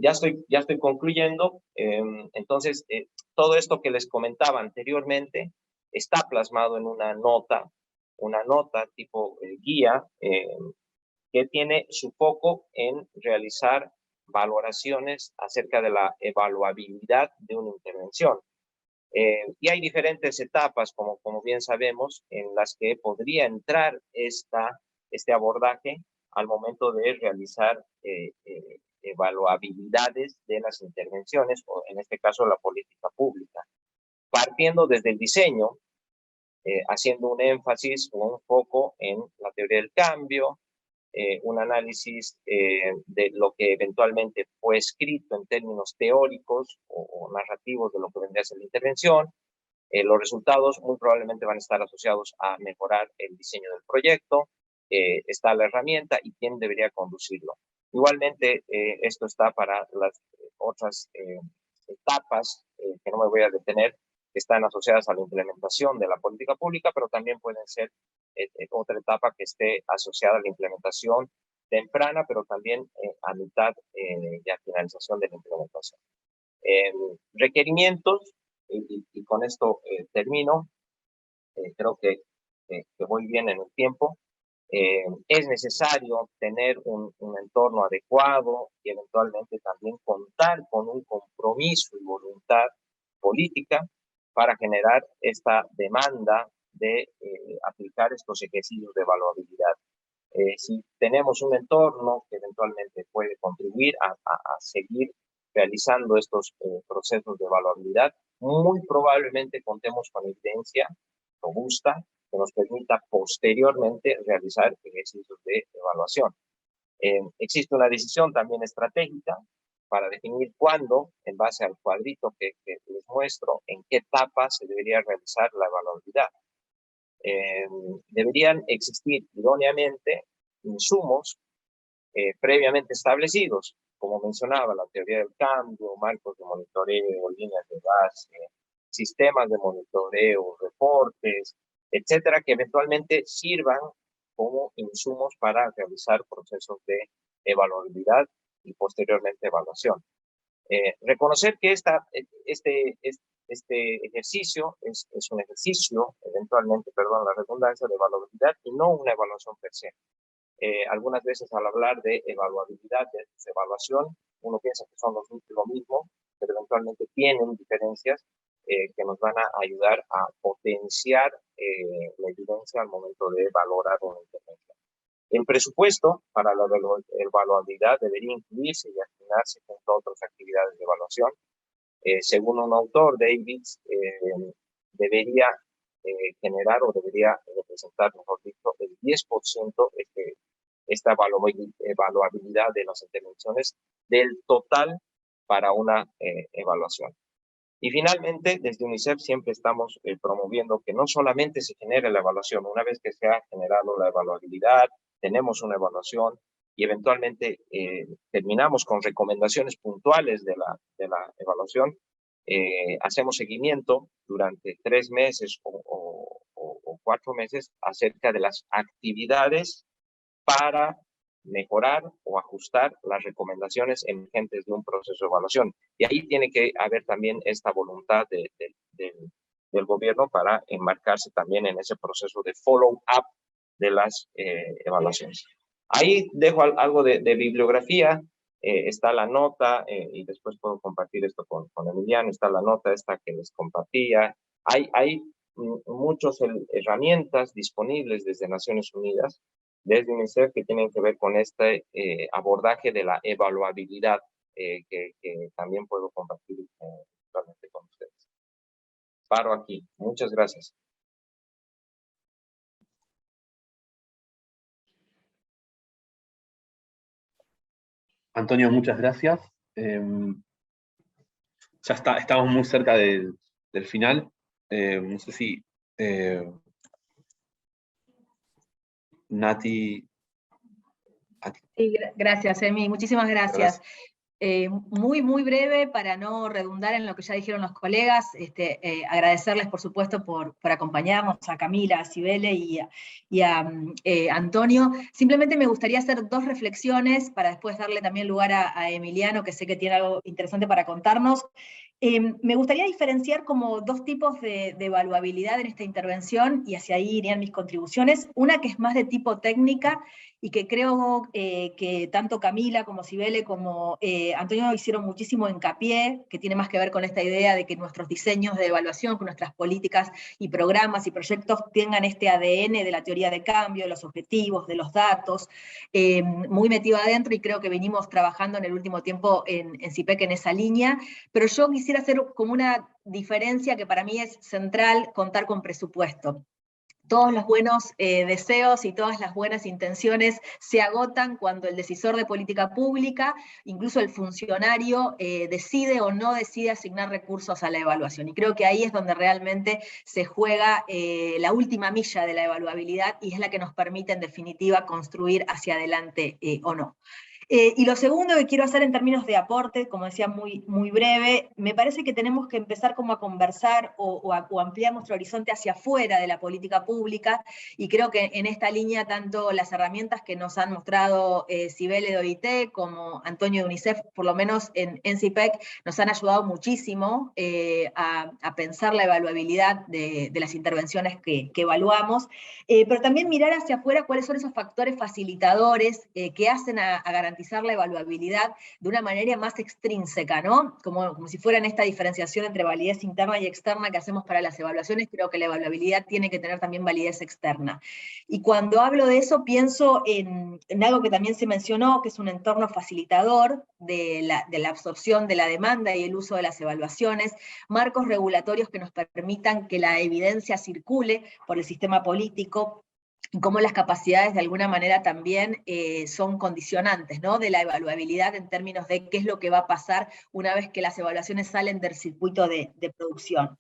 Ya estoy concluyendo. Entonces, todo esto que les comentaba anteriormente está plasmado en una nota tipo guía, que tiene su foco en realizar valoraciones acerca de la evaluabilidad de una intervención. Y hay diferentes etapas, como bien sabemos, en las que podría entrar este abordaje al momento de realizar evaluabilidades de las intervenciones, o en este caso la política pública. Partiendo desde el diseño, haciendo un énfasis o un foco en la teoría del cambio, un análisis de lo que eventualmente fue escrito en términos teóricos o narrativos de lo que vendría a ser la intervención. Los resultados muy probablemente van a estar asociados a mejorar el diseño del proyecto, está la herramienta y quién debería conducirlo. Igualmente, esto está para las otras etapas que no me voy a detener, que están asociadas a la implementación de la política pública, pero también pueden ser otra etapa que esté asociada a la implementación temprana, pero también a mitad y a finalización de la implementación. Requerimientos, y con esto termino, creo que voy bien en el tiempo. Es necesario tener un entorno adecuado y eventualmente también contar con un compromiso y voluntad política para generar esta demanda de aplicar estos ejercicios de evaluabilidad. Si tenemos un entorno que eventualmente puede contribuir a seguir realizando estos procesos de evaluabilidad, muy probablemente contemos con evidencia robusta que nos permita posteriormente realizar ejercicios de evaluación. Existe una decisión también estratégica para definir cuándo, en base al cuadrito que les muestro, en qué etapa se debería realizar la evaluabilidad. Deberían existir idóneamente insumos previamente establecidos, como mencionaba, la teoría del cambio, marcos de monitoreo, líneas de base, sistemas de monitoreo, reportes, etcétera, que eventualmente sirvan como insumos para realizar procesos de evaluabilidad y posteriormente evaluación. Reconocer que este ejercicio es un ejercicio, eventualmente, perdón, la redundancia, de evaluabilidad y no una evaluación per se. Algunas veces al hablar de evaluabilidad, de evaluación, uno piensa que son lo mismo, pero eventualmente tienen diferencias que nos van a ayudar a potenciar la evidencia al momento de valorar una intervención. El presupuesto para la evaluabilidad debería incluirse y asignarse junto a otras actividades de evaluación. según un autor, Davids, debería generar o debería representar, mejor dicho, el 10% esta evaluabilidad de las intervenciones del total para una evaluación. Y finalmente, desde UNICEF siempre estamos promoviendo que no solamente se genere la evaluación, una vez que se ha generado la evaluabilidad, tenemos una evaluación y eventualmente terminamos con recomendaciones puntuales de la evaluación, hacemos seguimiento durante 3 meses o 4 meses acerca de las actividades para mejorar o ajustar las recomendaciones emergentes de un proceso de evaluación. Y ahí tiene que haber también esta voluntad del gobierno para enmarcarse también en ese proceso de follow-up de las evaluaciones. Ahí dejo algo de bibliografía. Está la nota, y después puedo compartir esto con Emiliano, está la nota esta que les compartía. Hay muchas herramientas disponibles desde Naciones Unidas, desde UNICEF, que tienen que ver con este abordaje de la evaluabilidad, que también puedo compartir con ustedes. Paro aquí. Muchas gracias. Antonio, muchas gracias. Ya estamos muy cerca del final. No sé si Nati. Sí, gracias, Emi. Muchísimas gracias. Muy breve, para no redundar en lo que ya dijeron los colegas, agradecerles, por supuesto, por acompañarnos, a Camila, a Cibele y a Antonio. Simplemente me gustaría hacer 2 reflexiones para después darle también lugar a Emiliano, que sé que tiene algo interesante para contarnos. Me gustaría diferenciar como 2 tipos de evaluabilidad en esta intervención, y hacia ahí irían mis contribuciones. Una que es más de tipo técnica, y que creo que tanto Camila como Cibele como Antonio hicieron muchísimo hincapié, que tiene más que ver con esta idea de que nuestros diseños de evaluación, que nuestras políticas y programas y proyectos tengan este ADN de la teoría de cambio, de los objetivos, de los datos, muy metido adentro, y creo que venimos trabajando en el último tiempo en CIPEC en esa línea. Pero yo quisiera hacer como una diferencia que para mí es central: contar con presupuesto. Todos los buenos deseos y todas las buenas intenciones se agotan cuando el decisor de política pública, incluso el funcionario, decide o no decide asignar recursos a la evaluación. Y creo que ahí es donde realmente se juega la última milla de la evaluabilidad, y es la que nos permite, en definitiva, construir hacia adelante o no. Y lo segundo que quiero hacer en términos de aporte, como decía, muy breve, me parece que tenemos que empezar como a conversar o ampliar nuestro horizonte hacia afuera de la política pública, y creo que en esta línea tanto las herramientas que nos han mostrado Cibele de OIT como Antonio de UNICEF, por lo menos en CIPEC, nos han ayudado muchísimo a pensar la evaluabilidad de las intervenciones que evaluamos, pero también mirar hacia afuera cuáles son esos factores facilitadores que hacen a garantizar la evaluabilidad de una manera más extrínseca, ¿no? Como si fueran esta diferenciación entre validez interna y externa que hacemos para las evaluaciones. Creo que la evaluabilidad tiene que tener también validez externa. Y cuando hablo de eso, pienso en algo que también se mencionó, que es un entorno facilitador de la absorción de la demanda y el uso de las evaluaciones, marcos regulatorios que nos permitan que la evidencia circule por el sistema político, y cómo las capacidades de alguna manera también son condicionantes, ¿no?, de la evaluabilidad en términos de qué es lo que va a pasar una vez que las evaluaciones salen del circuito de producción.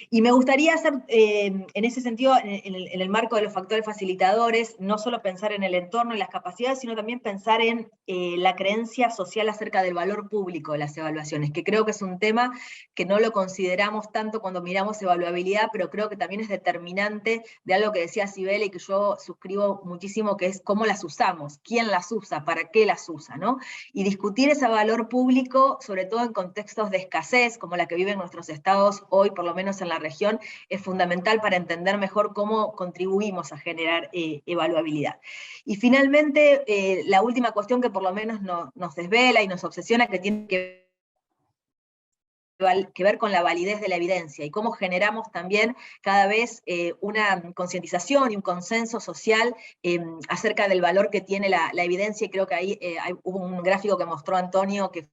Y me gustaría hacer, en ese sentido, en el marco de los factores facilitadores, no solo pensar en el entorno y las capacidades, sino también pensar en la creencia social acerca del valor público de las evaluaciones, que creo que es un tema que no lo consideramos tanto cuando miramos evaluabilidad, pero creo que también es determinante de algo que decía Cibele y que yo suscribo muchísimo, que es cómo las usamos, quién las usa, para qué las usa, ¿no? Y discutir ese valor público, sobre todo en contextos de escasez, como la que viven nuestros estados hoy, por lo menos en la región, es fundamental para entender mejor cómo contribuimos a generar evaluabilidad. Y finalmente, la última cuestión que por lo menos nos desvela y nos obsesiona, que tiene que ver con la validez de la evidencia, y cómo generamos también cada vez una concientización y un consenso social acerca del valor que tiene la evidencia, y creo que ahí hubo un gráfico que mostró Antonio que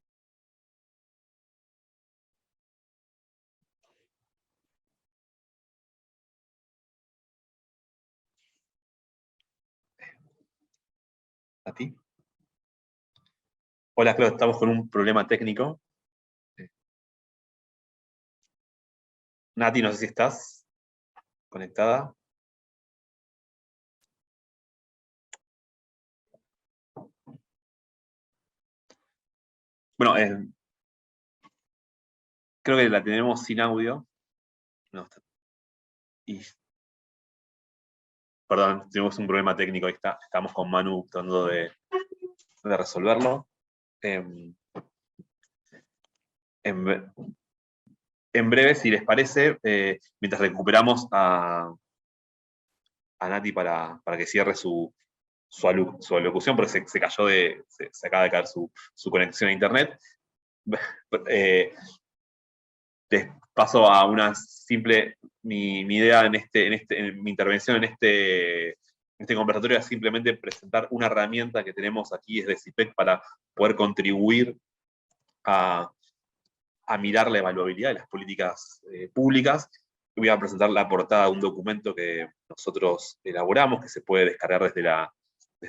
Nati. Hola, Claudio, estamos con un problema técnico. Nati, no sé si estás conectada. Bueno, creo que la tenemos sin audio. No, perdón, tenemos un problema técnico. Ahí está. Estamos con Manu tratando de resolverlo. En breve, si les parece, mientras recuperamos a Nati para que cierre su alocución, porque se cayó se acaba de caer su conexión a internet. Les paso a una simple, mi idea en mi intervención en este conversatorio es simplemente presentar una herramienta que tenemos aquí desde CIPEC para poder contribuir a mirar la evaluabilidad de las políticas públicas. Voy a presentar la portada de un documento que nosotros elaboramos, que se puede descargar desde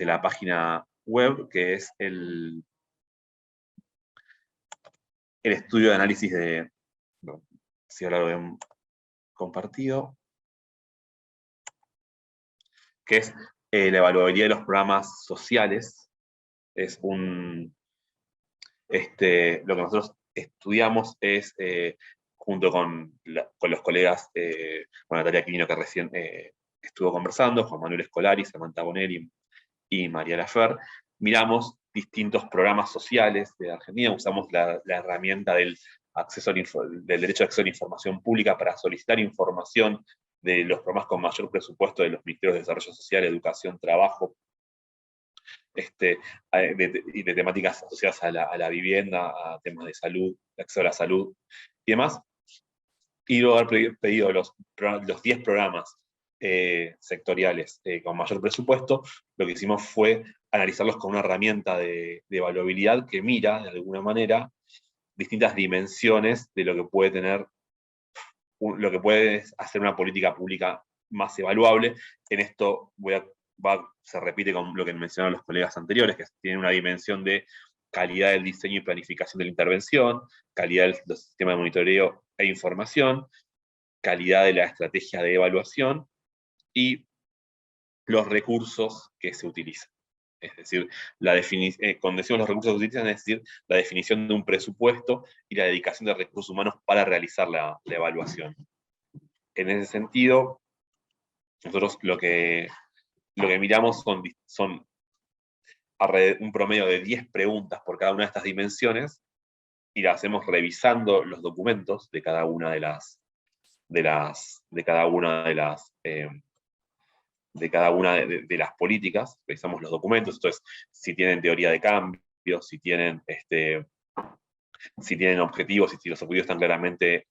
la página web, que es el estudio de análisis de... No, si ahora lo ven compartido, que es la evaluabilidad de los programas sociales. Es lo que nosotros estudiamos es, junto con los colegas, con Natalia Quirino, que recién estuvo conversando, Juan Manuel Escolari, Samantha Bonelli y María Lafer, miramos distintos programas sociales de Argentina, usamos la herramienta del derecho a acceso a la información pública para solicitar información de los programas con mayor presupuesto de los ministerios de Desarrollo Social, Educación, Trabajo, y de temáticas asociadas a la vivienda, a temas de salud, de acceso a la salud y demás. Y luego haber pedido los 10 programas sectoriales con mayor presupuesto, lo que hicimos fue analizarlos con una herramienta de evaluabilidad que mira, de alguna manera, distintas dimensiones de lo que puede tener, lo que puede hacer una política pública más evaluable. En esto se repite con lo que mencionaron los colegas anteriores, que tiene una dimensión de calidad del diseño y planificación de la intervención, calidad del sistema de monitoreo e información, calidad de la estrategia de evaluación y los recursos que se utilizan. Es decir, cuando decimos los recursos que se utilizan, es decir, la definición de un presupuesto y la dedicación de recursos humanos para realizar la evaluación. En ese sentido, nosotros lo que miramos son un promedio de 10 preguntas por cada una de estas dimensiones, y las hacemos revisando los documentos de cada una de las políticas. Revisamos los documentos, entonces si tienen teoría de cambio, si tienen objetivos, si los objetivos están claramente,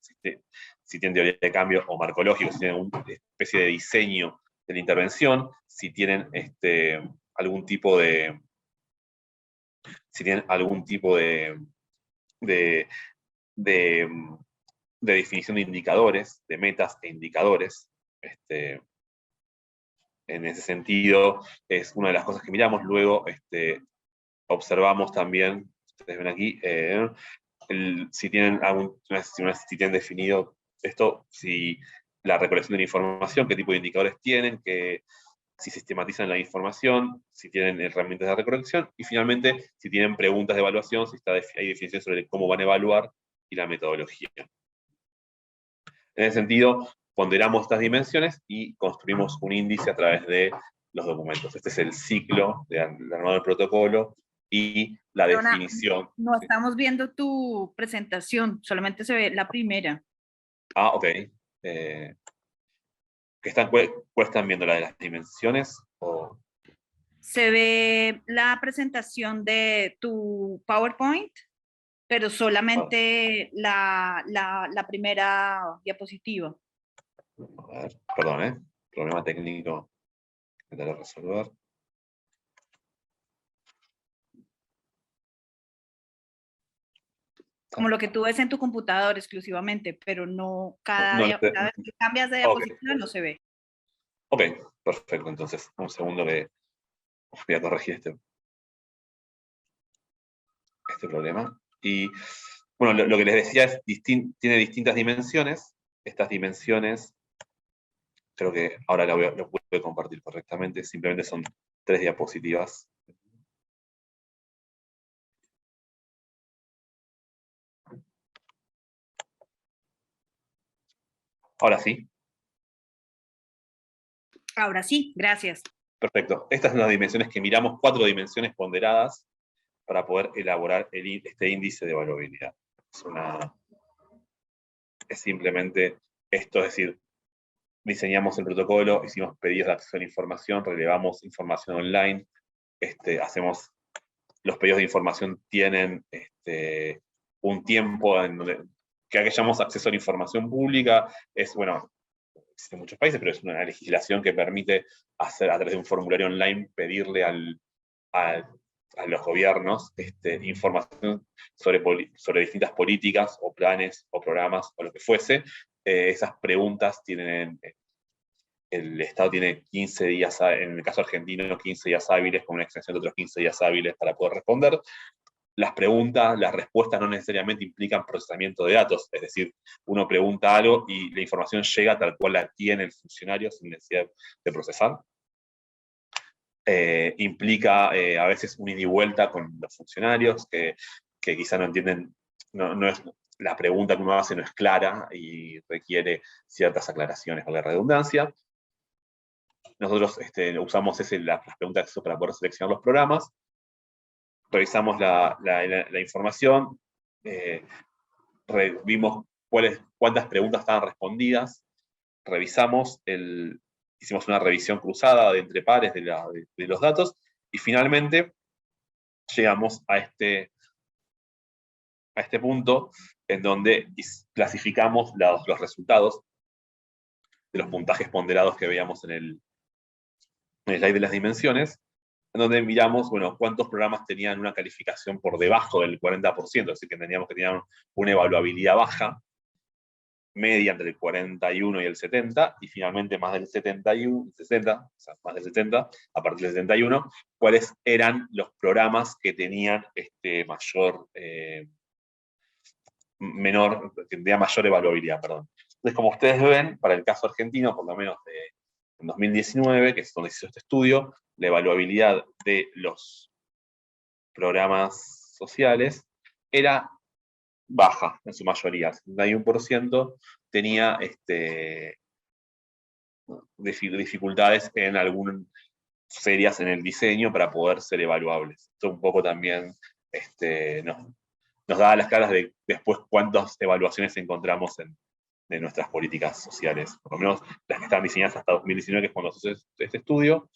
si tienen teoría de cambio o marco lógico, si tienen una especie de diseño de la intervención, si tienen algún tipo de definición de indicadores, de metas e indicadores. En ese sentido, es una de las cosas que miramos. Luego observamos también, ustedes ven aquí, si tienen definido esto, si la recolección de la información, qué tipo de indicadores tienen, si sistematizan la información, si tienen herramientas de recolección, y finalmente, si tienen preguntas de evaluación, si hay definiciones sobre cómo van a evaluar y la metodología. En ese sentido, ponderamos estas dimensiones y construimos un índice a través de los documentos. Este es el ciclo de armado del protocolo y la definición. No estamos viendo tu presentación, solamente se ve la primera. Ah, ok. ¿Cuál están viendo? ¿La de las dimensiones? ¿O? Se ve la presentación de tu PowerPoint, pero solamente la primera diapositiva. A ver, perdón, problema técnico. Intentaré resolver. Como lo que tú ves en tu computador exclusivamente, pero no cada vez que cambias de diapositiva no se ve. Ok, perfecto. Entonces, un segundo que voy a corregir este problema. Y bueno, lo que les decía es, tiene distintas dimensiones. Estas dimensiones, creo que ahora lo puedo compartir correctamente, simplemente son 3 diapositivas. Ahora sí. Ahora sí, gracias. Perfecto. Estas son las dimensiones que miramos, 4 dimensiones ponderadas para poder elaborar este índice de evaluabilidad. Es simplemente esto, es decir, diseñamos el protocolo, hicimos pedidos de acceso a la información, relevamos información online, hacemos, los pedidos de información tienen un tiempo en donde, que llamamos acceso a la información pública, es, bueno, existe en muchos países, pero es una legislación que permite hacer, a través de un formulario online, pedirle a los gobiernos información sobre distintas políticas o planes o programas o lo que fuese. Esas preguntas tienen, el Estado tiene 15 días, en el caso argentino, 15 días hábiles, con una extensión de otros 15 días hábiles para poder responder. Las preguntas, las respuestas no necesariamente implican procesamiento de datos, es decir, uno pregunta algo y la información llega tal cual la tiene el funcionario sin necesidad de procesar. Implica a veces un ida y vuelta con los funcionarios que quizá no entienden, no es, la pregunta que uno hace no es clara y requiere ciertas aclaraciones, por la redundancia. Nosotros usamos las preguntas para poder seleccionar los programas, revisamos la información, vimos cuántas preguntas estaban respondidas, revisamos hicimos una revisión cruzada de entre pares de los datos, y finalmente llegamos a este punto en donde clasificamos los resultados de los puntajes ponderados que veíamos en el slide de las dimensiones, en donde miramos, bueno, cuántos programas tenían una calificación por debajo del 40%, es decir, que entendíamos que tenían una evaluabilidad baja, media entre el 41 y el 70, y finalmente más del 71, 60, o sea, más del 70, a partir del 71, cuáles eran los programas que tenían mayor evaluabilidad, perdón. Entonces, como ustedes ven, para el caso argentino, por lo menos en 2019, que es donde se hizo este estudio, la evaluabilidad de los programas sociales era baja en su mayoría, el 71% tenía dificultades en algunas serias en el diseño para poder ser evaluables. Esto un poco también nos da las caras de después cuántas evaluaciones encontramos de nuestras políticas sociales, por lo menos las que están diseñadas hasta 2019, que es cuando se hace este estudio.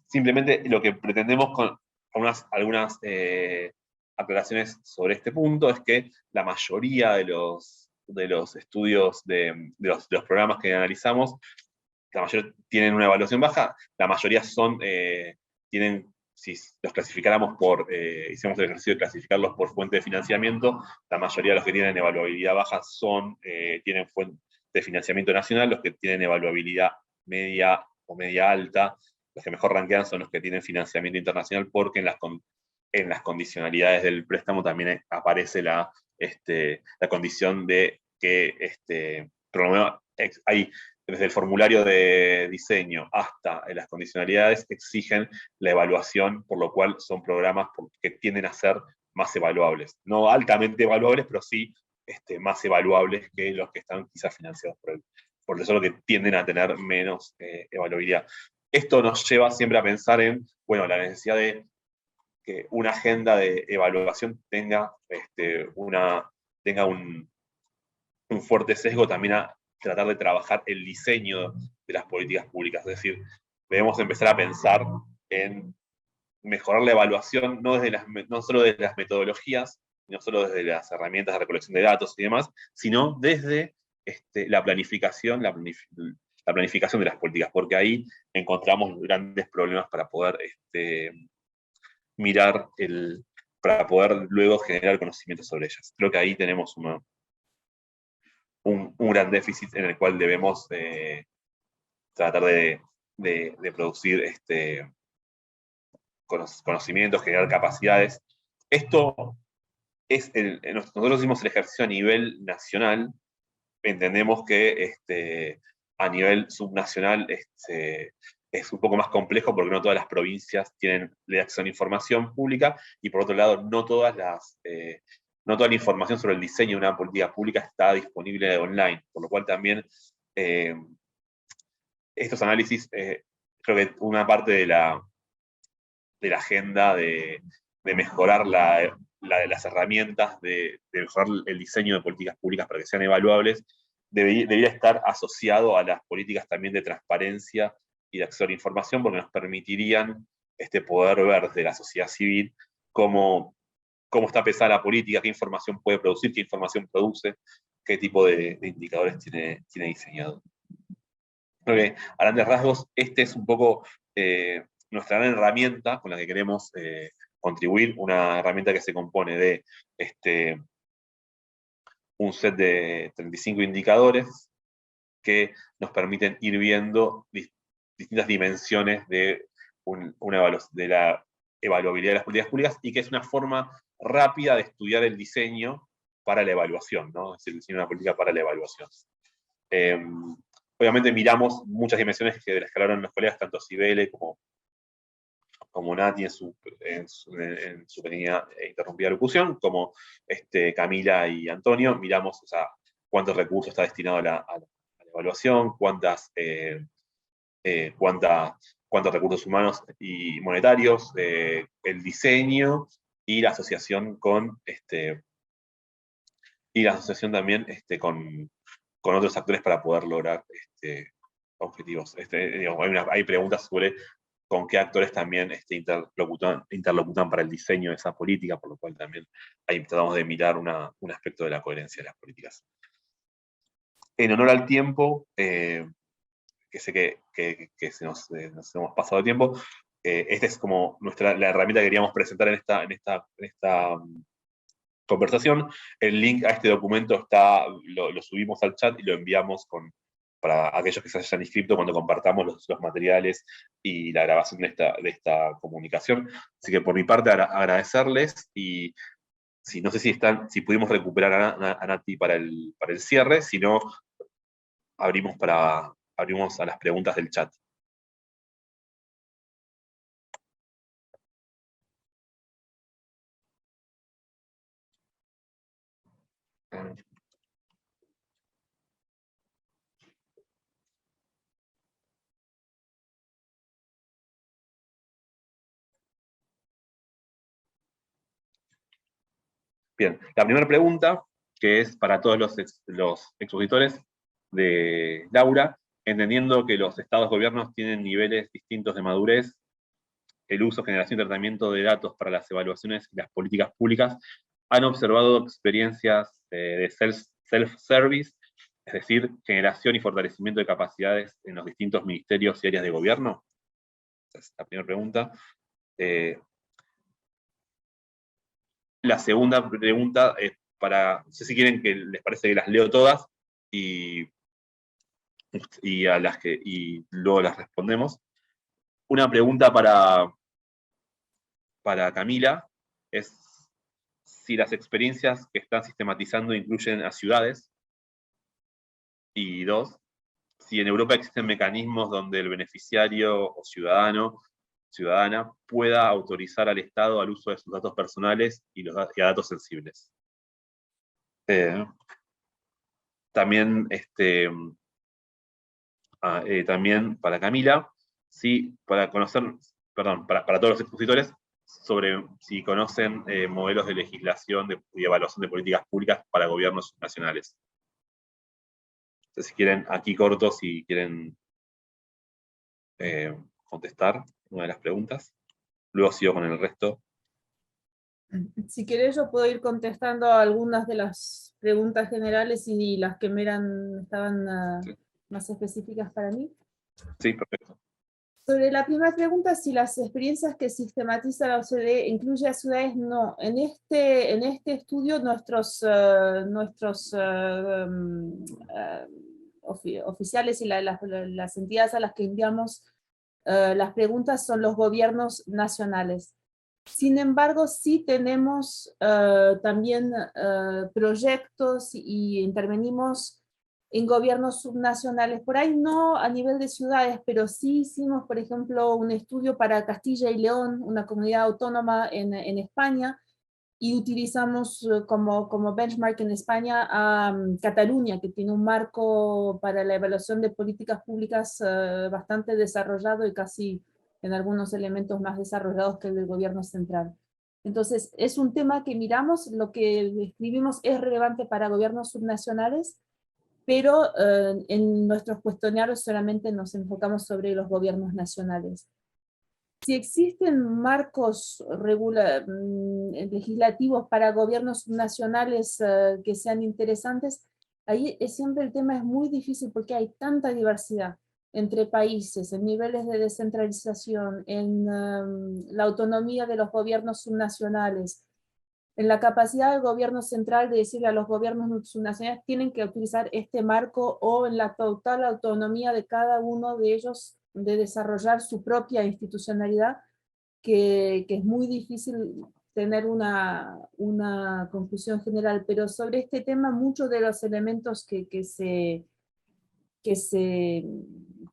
Simplemente lo que pretendemos con algunas aclaraciones sobre este punto es que la mayoría de los estudios de los programas que analizamos, la mayoría tienen una evaluación baja, la mayoría tienen, si los clasificáramos hicimos el ejercicio de clasificarlos por fuente de financiamiento, la mayoría de los que tienen evaluabilidad baja tienen fuente de financiamiento nacional, los que tienen evaluabilidad media o media alta, los que mejor rankean son los que tienen financiamiento internacional, porque en las condicionalidades del préstamo también aparece la condición de que por lo menos hay, desde el formulario de diseño hasta las condicionalidades, exigen la evaluación, por lo cual son programas que tienden a ser más evaluables. No altamente evaluables, pero sí más evaluables que los que están quizás financiados por eso, lo que tienden a tener menos evaluabilidad. Esto nos lleva siempre a pensar en, bueno, la necesidad de que una agenda de evaluación tenga un fuerte sesgo también a tratar de trabajar el diseño de las políticas públicas. Es decir, debemos empezar a pensar en mejorar la evaluación, no solo desde las metodologías, no solo desde las herramientas de recolección de datos y demás, sino desde la planificación de las políticas, porque ahí encontramos grandes problemas para poder para poder luego generar conocimiento sobre ellas. Creo que ahí tenemos un gran déficit en el cual debemos tratar de producir conocimientos, generar capacidades Esto es, nosotros hicimos el ejercicio a nivel nacional, entendemos que a nivel subnacional es un poco más complejo porque no todas las provincias tienen de acceso a información pública, y por otro lado, no toda la información sobre el diseño de una política pública está disponible online, por lo cual también estos análisis, creo que una parte de la agenda de mejorar las herramientas, de mejorar el diseño de políticas públicas para que sean evaluables, debería estar asociado a las políticas también de transparencia y de acceso a la información, porque nos permitirían poder ver de la sociedad civil cómo está pensada la política, qué información puede producir, qué información produce, qué tipo de indicadores tiene diseñado. Creo que a grandes rasgos, es un poco nuestra gran herramienta con la que queremos contribuir, una herramienta que se compone de un set de 35 indicadores que nos permiten ir viendo distintas dimensiones de la evaluabilidad de las políticas públicas, y que es una forma rápida de estudiar el diseño para la evaluación, ¿no? Es decir, el diseño de una política para la evaluación. Obviamente miramos muchas dimensiones de las que hablaron los colegas, tanto Cibele como Nati en su pequeña interrumpida locución, como Camila y Antonio. Miramos, o sea, cuántos recursos está destinado a la evaluación, cuántos recursos humanos y monetarios, el diseño y la asociación también con otros actores para poder lograr objetivos. Hay preguntas sobre con qué actores también interlocutan para el diseño de esa política, por lo cual también ahí tratamos de mirar un aspecto de la coherencia de las políticas. En honor al tiempo, que sé que nos hemos pasado de tiempo, esta es como la herramienta que queríamos presentar en esta conversación. El link a este documento lo subimos al chat y lo enviamos para aquellos que se hayan inscrito cuando compartamos los materiales y la grabación de esta comunicación. Así que por mi parte agradecerles, y no sé si pudimos recuperar a Nati para el cierre, si no, abrimos a las preguntas del chat. Bien, la primera pregunta, que es para todos los expositores de Laura: entendiendo que los estados-gobiernos tienen niveles distintos de madurez, el uso, generación y tratamiento de datos para las evaluaciones y las políticas públicas, ¿han observado experiencias de self-service, es decir, generación y fortalecimiento de capacidades en los distintos ministerios y áreas de gobierno? Esa es la primera pregunta. La segunda pregunta es no sé si quieren que les parece que las leo todas y luego las respondemos. Una pregunta para Camila es si las experiencias que están sistematizando incluyen a ciudades, y dos, si en Europa existen mecanismos donde el beneficiario o ciudadana pueda autorizar al Estado al uso de sus datos personales y a datos sensibles. También para Camila, para todos los expositores, sobre si conocen modelos de legislación y evaluación de políticas públicas para gobiernos nacionales. Entonces, si quieren, aquí corto, si quieren contestar una de las preguntas. Luego sigo con el resto. Si querés, yo puedo ir contestando a algunas de las preguntas generales y las que estaban Sí. más específicas para mí. Sí, perfecto. Sobre la primera pregunta, si las experiencias que sistematiza la OCDE incluye a ciudades, no. En este estudio, nuestros oficiales y las entidades a las que enviamos las preguntas son los gobiernos nacionales. Sin embargo, sí tenemos también proyectos y intervenimos en gobiernos subnacionales, por ahí no a nivel de ciudades, pero sí hicimos, por ejemplo, un estudio para Castilla y León, una comunidad autónoma en España, y utilizamos como benchmark en España a Cataluña, que tiene un marco para la evaluación de políticas públicas bastante desarrollado y casi en algunos elementos más desarrollados que el del gobierno central. Entonces, es un tema que miramos, lo que escribimos es relevante para gobiernos subnacionales, pero en nuestros cuestionarios solamente nos enfocamos sobre los gobiernos nacionales. Si existen marcos legislativos para gobiernos nacionales que sean interesantes, ahí siempre el tema es muy difícil porque hay tanta diversidad entre países, en niveles de descentralización, en la autonomía de los gobiernos subnacionales, en la capacidad del gobierno central de decirle a los gobiernos subnacionales tienen que utilizar este marco, o en la total autonomía de cada uno de ellos de desarrollar su propia institucionalidad, que es muy difícil tener una conclusión general. Pero sobre este tema, muchos de los elementos que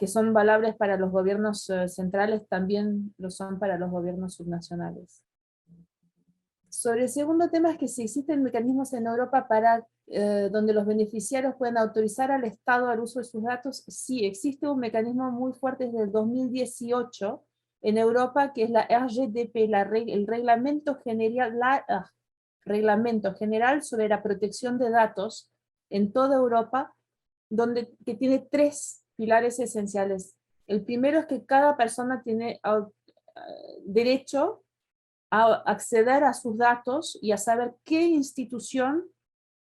son valables para los gobiernos centrales también lo son para los gobiernos subnacionales. Sobre el segundo tema es que si existen mecanismos en Europa para donde los beneficiarios pueden autorizar al Estado al uso de sus datos, sí, existe un mecanismo muy fuerte desde el 2018 en Europa, que es la RGDP, el Reglamento General sobre la Protección de Datos en toda Europa, que tiene 3 pilares esenciales. El primero es que cada persona tiene derecho a acceder a sus datos y a saber qué institución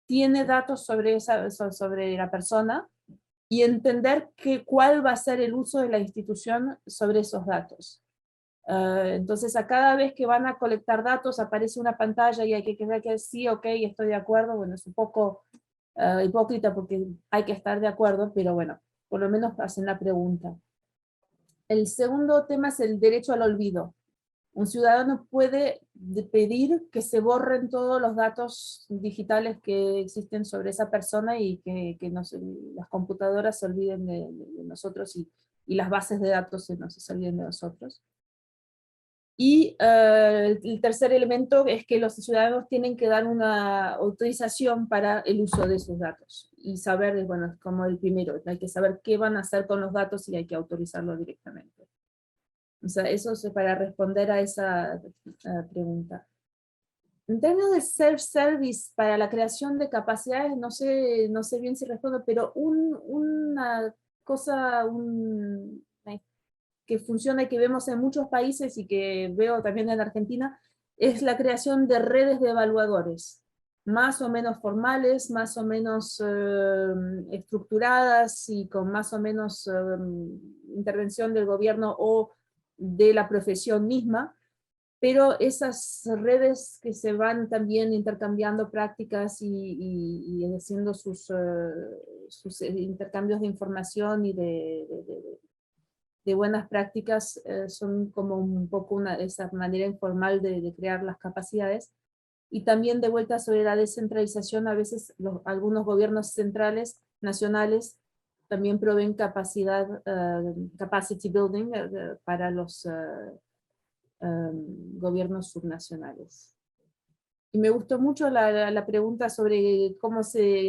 tiene datos sobre la persona, y entender cuál va a ser el uso de la institución sobre esos datos. Entonces, a cada vez que van a colectar datos aparece una pantalla y hay que quedar que sí, ok, estoy de acuerdo. Bueno, es un poco hipócrita porque hay que estar de acuerdo, pero bueno, por lo menos hacen la pregunta. El segundo tema es el derecho al olvido. Un ciudadano puede pedir que se borren todos los datos digitales que existen sobre esa persona y que las computadoras se olviden de nosotros, y las bases de datos no se olviden de nosotros. Y el tercer elemento es que los ciudadanos tienen que dar una autorización para el uso de sus datos. Y saber, bueno, como el primero, hay que saber qué van a hacer con los datos y hay que autorizarlo directamente. O sea, eso es para responder a esa pregunta. En términos de self-service para la creación de capacidades, no sé bien si respondo, pero una cosa que funciona y que vemos en muchos países y que veo también en Argentina, es la creación de redes de evaluadores, más o menos formales, más o menos estructuradas y con más o menos intervención del gobierno o de la profesión misma, pero esas redes que se van también intercambiando prácticas y haciendo sus intercambios de información y de buenas prácticas, son como un poco esa manera informal de crear las capacidades. Y también de vuelta sobre la descentralización, a veces algunos gobiernos centrales, nacionales, también proveen capacity building para los gobiernos subnacionales. Y me gustó mucho la pregunta sobre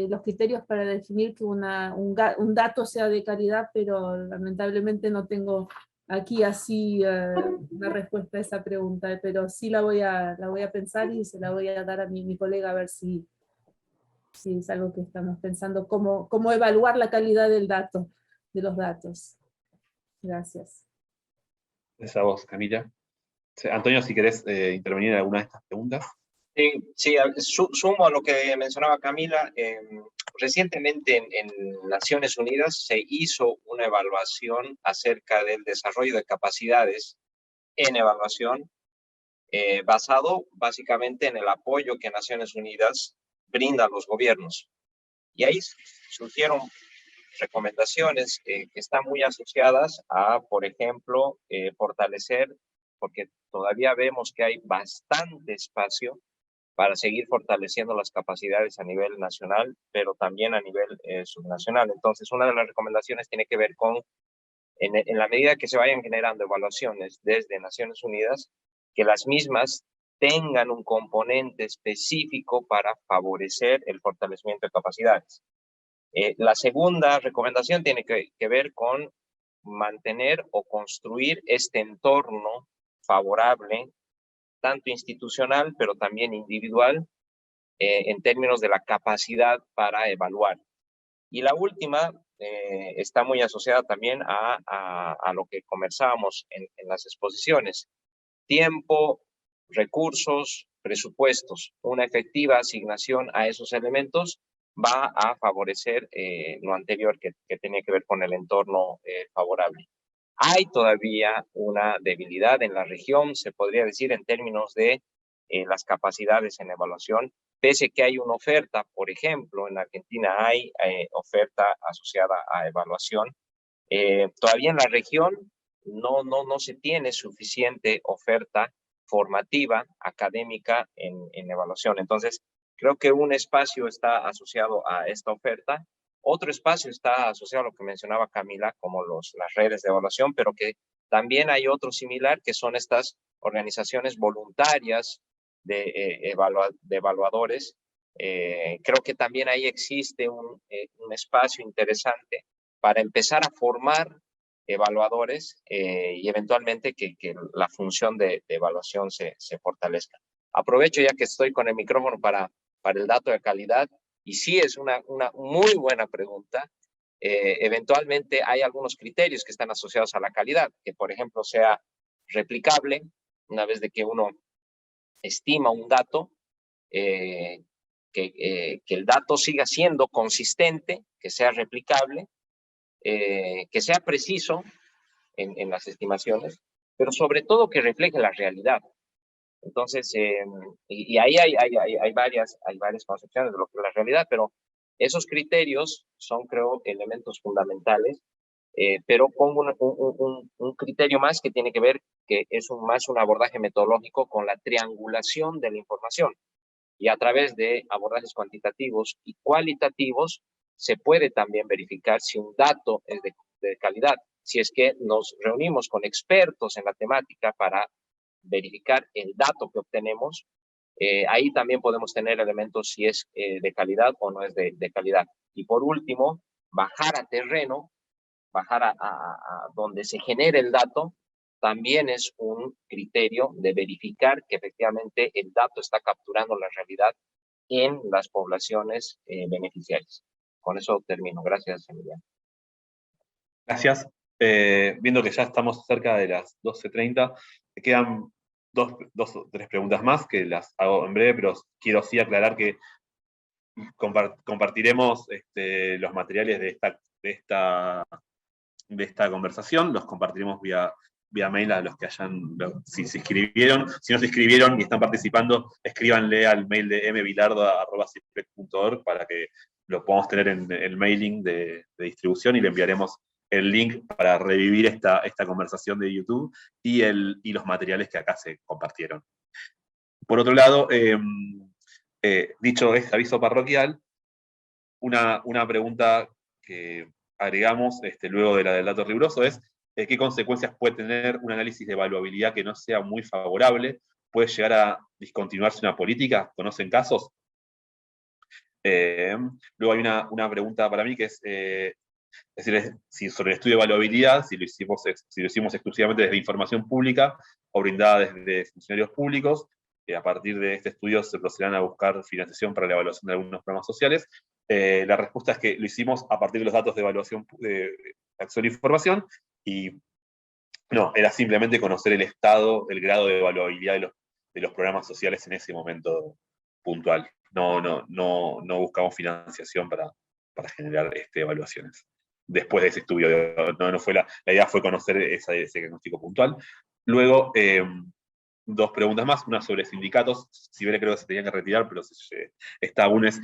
los criterios para definir que un dato sea de calidad, pero lamentablemente no tengo aquí así una respuesta a esa pregunta, pero sí la voy a pensar y se la voy a dar a mi colega a ver si es algo que estamos pensando, cómo evaluar la calidad de los datos. Gracias. Gracias a vos, Camila. Antonio, si querés intervenir en alguna de estas preguntas. Sí, sumo a lo que mencionaba Camila. Recientemente en Naciones Unidas se hizo una evaluación acerca del desarrollo de capacidades en evaluación, basado básicamente en el apoyo que Naciones Unidas brinda a los gobiernos. Y ahí surgieron recomendaciones que están muy asociadas a, por ejemplo, fortalecer porque todavía vemos que hay bastante espacio para seguir fortaleciendo las capacidades a nivel nacional, pero también a nivel subnacional. Entonces, una de las recomendaciones tiene que ver con, en la medida que se vayan generando evaluaciones desde Naciones Unidas, que las mismas tengan un componente específico para favorecer el fortalecimiento de capacidades. La segunda recomendación tiene que ver con mantener o construir este entorno favorable, tanto institucional, pero también individual, en términos de la capacidad para evaluar. Y la última está muy asociada también a lo que conversábamos en las exposiciones. Tiempo, recursos, presupuestos. Una efectiva asignación a esos elementos va a favorecer lo anterior que tenía que ver con el entorno favorable. Hay todavía una debilidad en la región, se podría decir, en términos de las capacidades en evaluación, pese que hay una oferta, por ejemplo, en Argentina hay oferta asociada a evaluación. Todavía en la región no se tiene suficiente oferta formativa, académica en evaluación. Entonces, creo que un espacio está asociado a esta oferta. Otro espacio está asociado a lo que mencionaba Camila, como las redes de evaluación, pero que también hay otro similar, que son estas organizaciones voluntarias de evaluadores. Creo que también ahí existe un espacio interesante para empezar a formar evaluadores y eventualmente que la función de evaluación se fortalezca. Aprovecho ya que estoy con el micrófono para el dato de calidad, y sí es una muy buena pregunta. Eventualmente hay algunos criterios que están asociados a la calidad, que por ejemplo sea replicable, una vez de que uno estima un dato, que el dato siga siendo consistente, que sea replicable, que sea preciso en las estimaciones, pero sobre todo que refleje la realidad. Entonces, y ahí hay varias concepciones de lo que es la realidad, pero esos criterios son, creo, elementos fundamentales, pero pongo un criterio más que tiene que ver, que es más un abordaje metodológico con la triangulación de la información. Y a través de abordajes cuantitativos y cualitativos se puede también verificar si un dato es de calidad. Si es que nos reunimos con expertos en la temática para verificar el dato que obtenemos, ahí también podemos tener elementos si es de calidad o no es de calidad. Y por último, bajar a terreno, bajar a donde se genere el dato, también es un criterio de verificar que efectivamente el dato está capturando la realidad en las poblaciones beneficiarias. Con eso termino. Gracias, Emiliano. Gracias. Viendo que ya estamos cerca de las 12:30, me quedan dos o tres preguntas más que las hago en breve, pero quiero sí aclarar que compartiremos los materiales de esta conversación, los compartiremos vía mail a los que si se inscribieron. Si no se inscribieron y están participando, escríbanle al mail de mbilardo@cipec.org para que lo podamos tener en el mailing de distribución, y le enviaremos el link para revivir esta conversación de YouTube y los materiales que acá se compartieron. Por otro lado, dicho este aviso parroquial, una pregunta que agregamos luego de la del dato riguroso es qué consecuencias puede tener un análisis de evaluabilidad que no sea muy favorable. ¿Puede llegar a discontinuarse una política? ¿Conocen casos? Luego hay una pregunta para mí que es decir, si sobre el estudio de evaluabilidad, si lo hicimos exclusivamente desde información pública o brindada desde funcionarios públicos, a partir de este estudio se procederán a buscar financiación para la evaluación de algunos programas sociales. La respuesta es que lo hicimos a partir de los datos de evaluación de acceso a la información, y no, era simplemente conocer el estado, el grado de evaluabilidad de los programas sociales en ese momento puntual. No buscamos financiación para generar evaluaciones. Después de ese estudio, no fue la idea fue conocer ese diagnóstico puntual. Luego, dos preguntas más, una sobre sindicatos. Si bien creo que se tenían que retirar, pero esta una es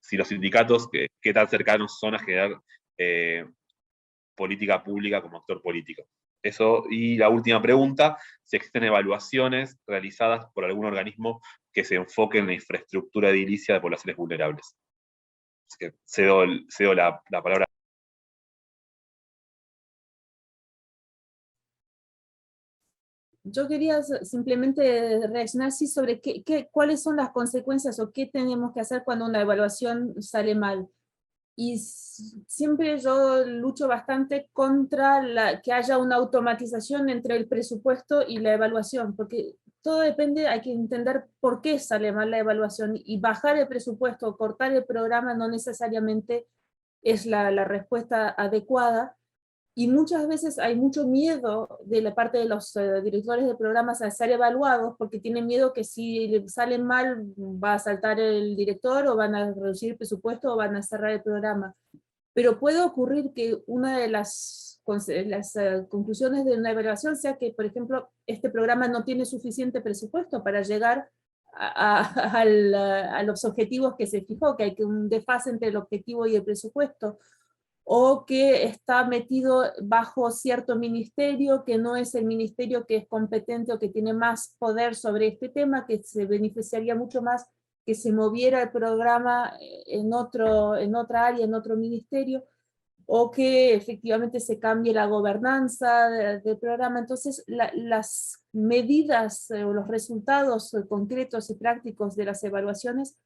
si los sindicatos, qué tan cercanos son a generar política pública como actor político. Eso, y la última pregunta, si existen evaluaciones realizadas por algún organismo que se enfoque en la infraestructura edilicia de poblaciones vulnerables. Así que cedo la palabra. Yo quería simplemente reaccionar sí, sobre cuáles son las consecuencias o qué tenemos que hacer cuando una evaluación sale mal. Y siempre yo lucho bastante contra que haya una automatización entre el presupuesto y la evaluación, porque todo depende, hay que entender por qué sale mal la evaluación, y bajar el presupuesto o cortar el programa no necesariamente es la respuesta adecuada. Y muchas veces hay mucho miedo de la parte de los directores de programas a ser evaluados, porque tienen miedo que si salen mal va a saltar el director, o van a reducir el presupuesto, o van a cerrar el programa. Pero puede ocurrir que una de las conclusiones de una evaluación sea que, por ejemplo, este programa no tiene suficiente presupuesto para llegar a los objetivos que se fijó, que hay un desfase entre el objetivo y el presupuesto, o que está metido bajo cierto ministerio que no es el ministerio que es competente o que tiene más poder sobre este tema, que se beneficiaría mucho más que se moviera el programa en otra área, en otro ministerio, o que efectivamente se cambie la gobernanza del programa. Entonces, las medidas o los resultados concretos y prácticos de las evaluaciones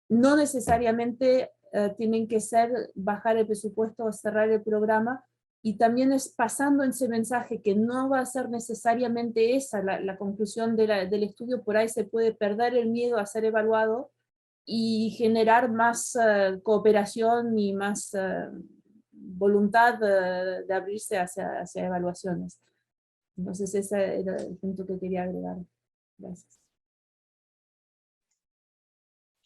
no necesariamente tienen que ser bajar el presupuesto o cerrar el programa, y también es pasando ese mensaje que no va a ser necesariamente esa la conclusión del estudio. Por ahí se puede perder el miedo a ser evaluado y generar más cooperación y más voluntad de abrirse hacia evaluaciones. Entonces ese era el punto que quería agregar. Gracias.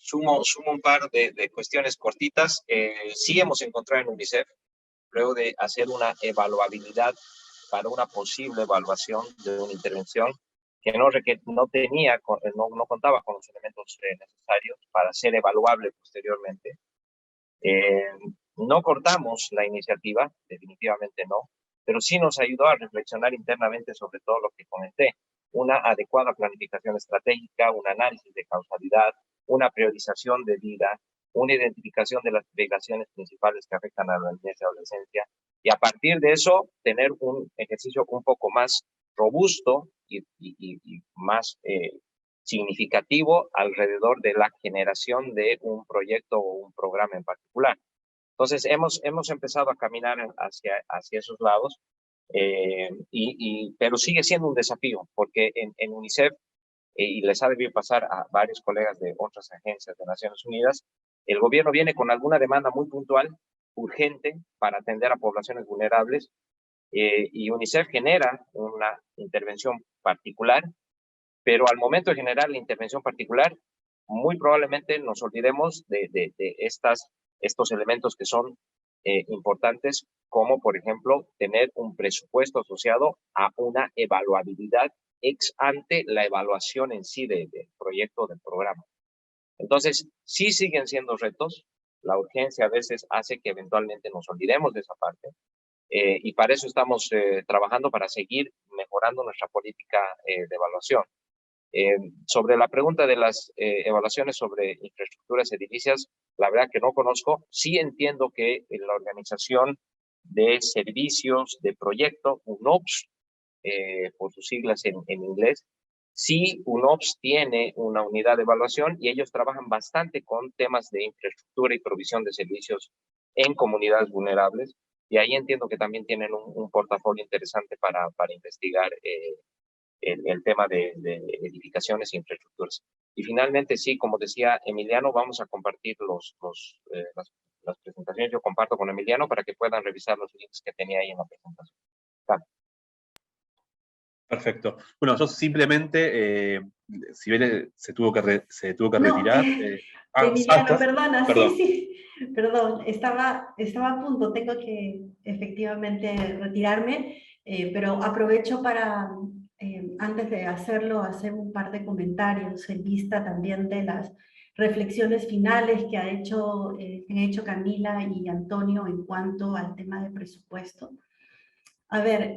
Sumo un par de cuestiones cortitas. Sí hemos encontrado en UNICEF, luego de hacer una evaluabilidad para una posible evaluación de una intervención, que no contaba con los elementos necesarios para ser evaluable posteriormente. No cortamos la iniciativa, definitivamente no, pero sí nos ayudó a reflexionar internamente sobre todo lo que comenté: una adecuada planificación estratégica, un análisis de causalidad, una priorización de vida, una identificación de las obligaciones principales que afectan a la niñez y adolescencia, y a partir de eso tener un ejercicio un poco más robusto y más significativo alrededor de la generación de un proyecto o un programa en particular. Entonces hemos empezado a caminar hacia esos lados, pero sigue siendo un desafío, porque en UNICEF, y les ha debido pasar a varios colegas de otras agencias de Naciones Unidas, el gobierno viene con alguna demanda muy puntual, urgente, para atender a poblaciones vulnerables, y UNICEF genera una intervención particular, pero al momento de generar la intervención particular, muy probablemente nos olvidemos de estos elementos que son importantes, como por ejemplo tener un presupuesto asociado a una evaluabilidad ex ante la evaluación en sí del proyecto, del programa. Entonces, sí siguen siendo retos. La urgencia a veces hace que eventualmente nos olvidemos de esa parte, y para eso estamos trabajando para seguir mejorando nuestra política de evaluación. Sobre la pregunta de las evaluaciones sobre infraestructuras edilicias, la verdad que no conozco. Sí entiendo que en la organización de servicios de proyecto, UNOPS, por sus siglas en inglés, sí, UNOPS tiene una unidad de evaluación y ellos trabajan bastante con temas de infraestructura y provisión de servicios en comunidades vulnerables, y ahí entiendo que también tienen un portafolio interesante para investigar el tema de edificaciones e infraestructuras. Y finalmente, sí, como decía Emiliano, vamos a compartir las presentaciones. Yo comparto con Emiliano para que puedan revisar los links que tenía ahí en la presentación. Claro. Perfecto. Bueno, yo simplemente, si bien se tuvo que retirar. Emiliano, perdona, perdón. sí, perdón, estaba a punto, tengo que efectivamente retirarme, pero aprovecho para, antes de hacerlo, hacer un par de comentarios en vista también de las reflexiones finales que han hecho Camila y Antonio en cuanto al tema de presupuesto. A ver,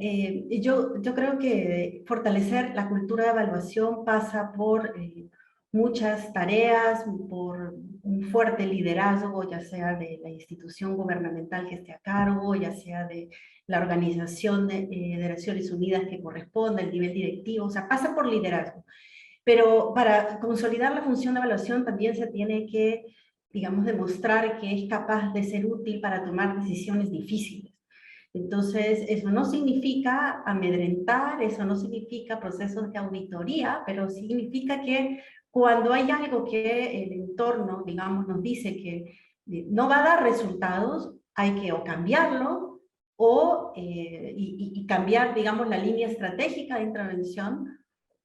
yo creo que fortalecer la cultura de evaluación pasa por muchas tareas, por un fuerte liderazgo, ya sea de la institución gubernamental que esté a cargo, ya sea de la Organización de Naciones Unidas que corresponda, el nivel directivo, o sea, pasa por liderazgo. Pero para consolidar la función de evaluación también se tiene que, digamos, demostrar que es capaz de ser útil para tomar decisiones difíciles. Entonces, eso no significa amedrentar, eso no significa procesos de auditoría, pero significa que cuando hay algo que el entorno, digamos, nos dice que no va a dar resultados, hay que o cambiarlo o y cambiar, digamos, la línea estratégica de intervención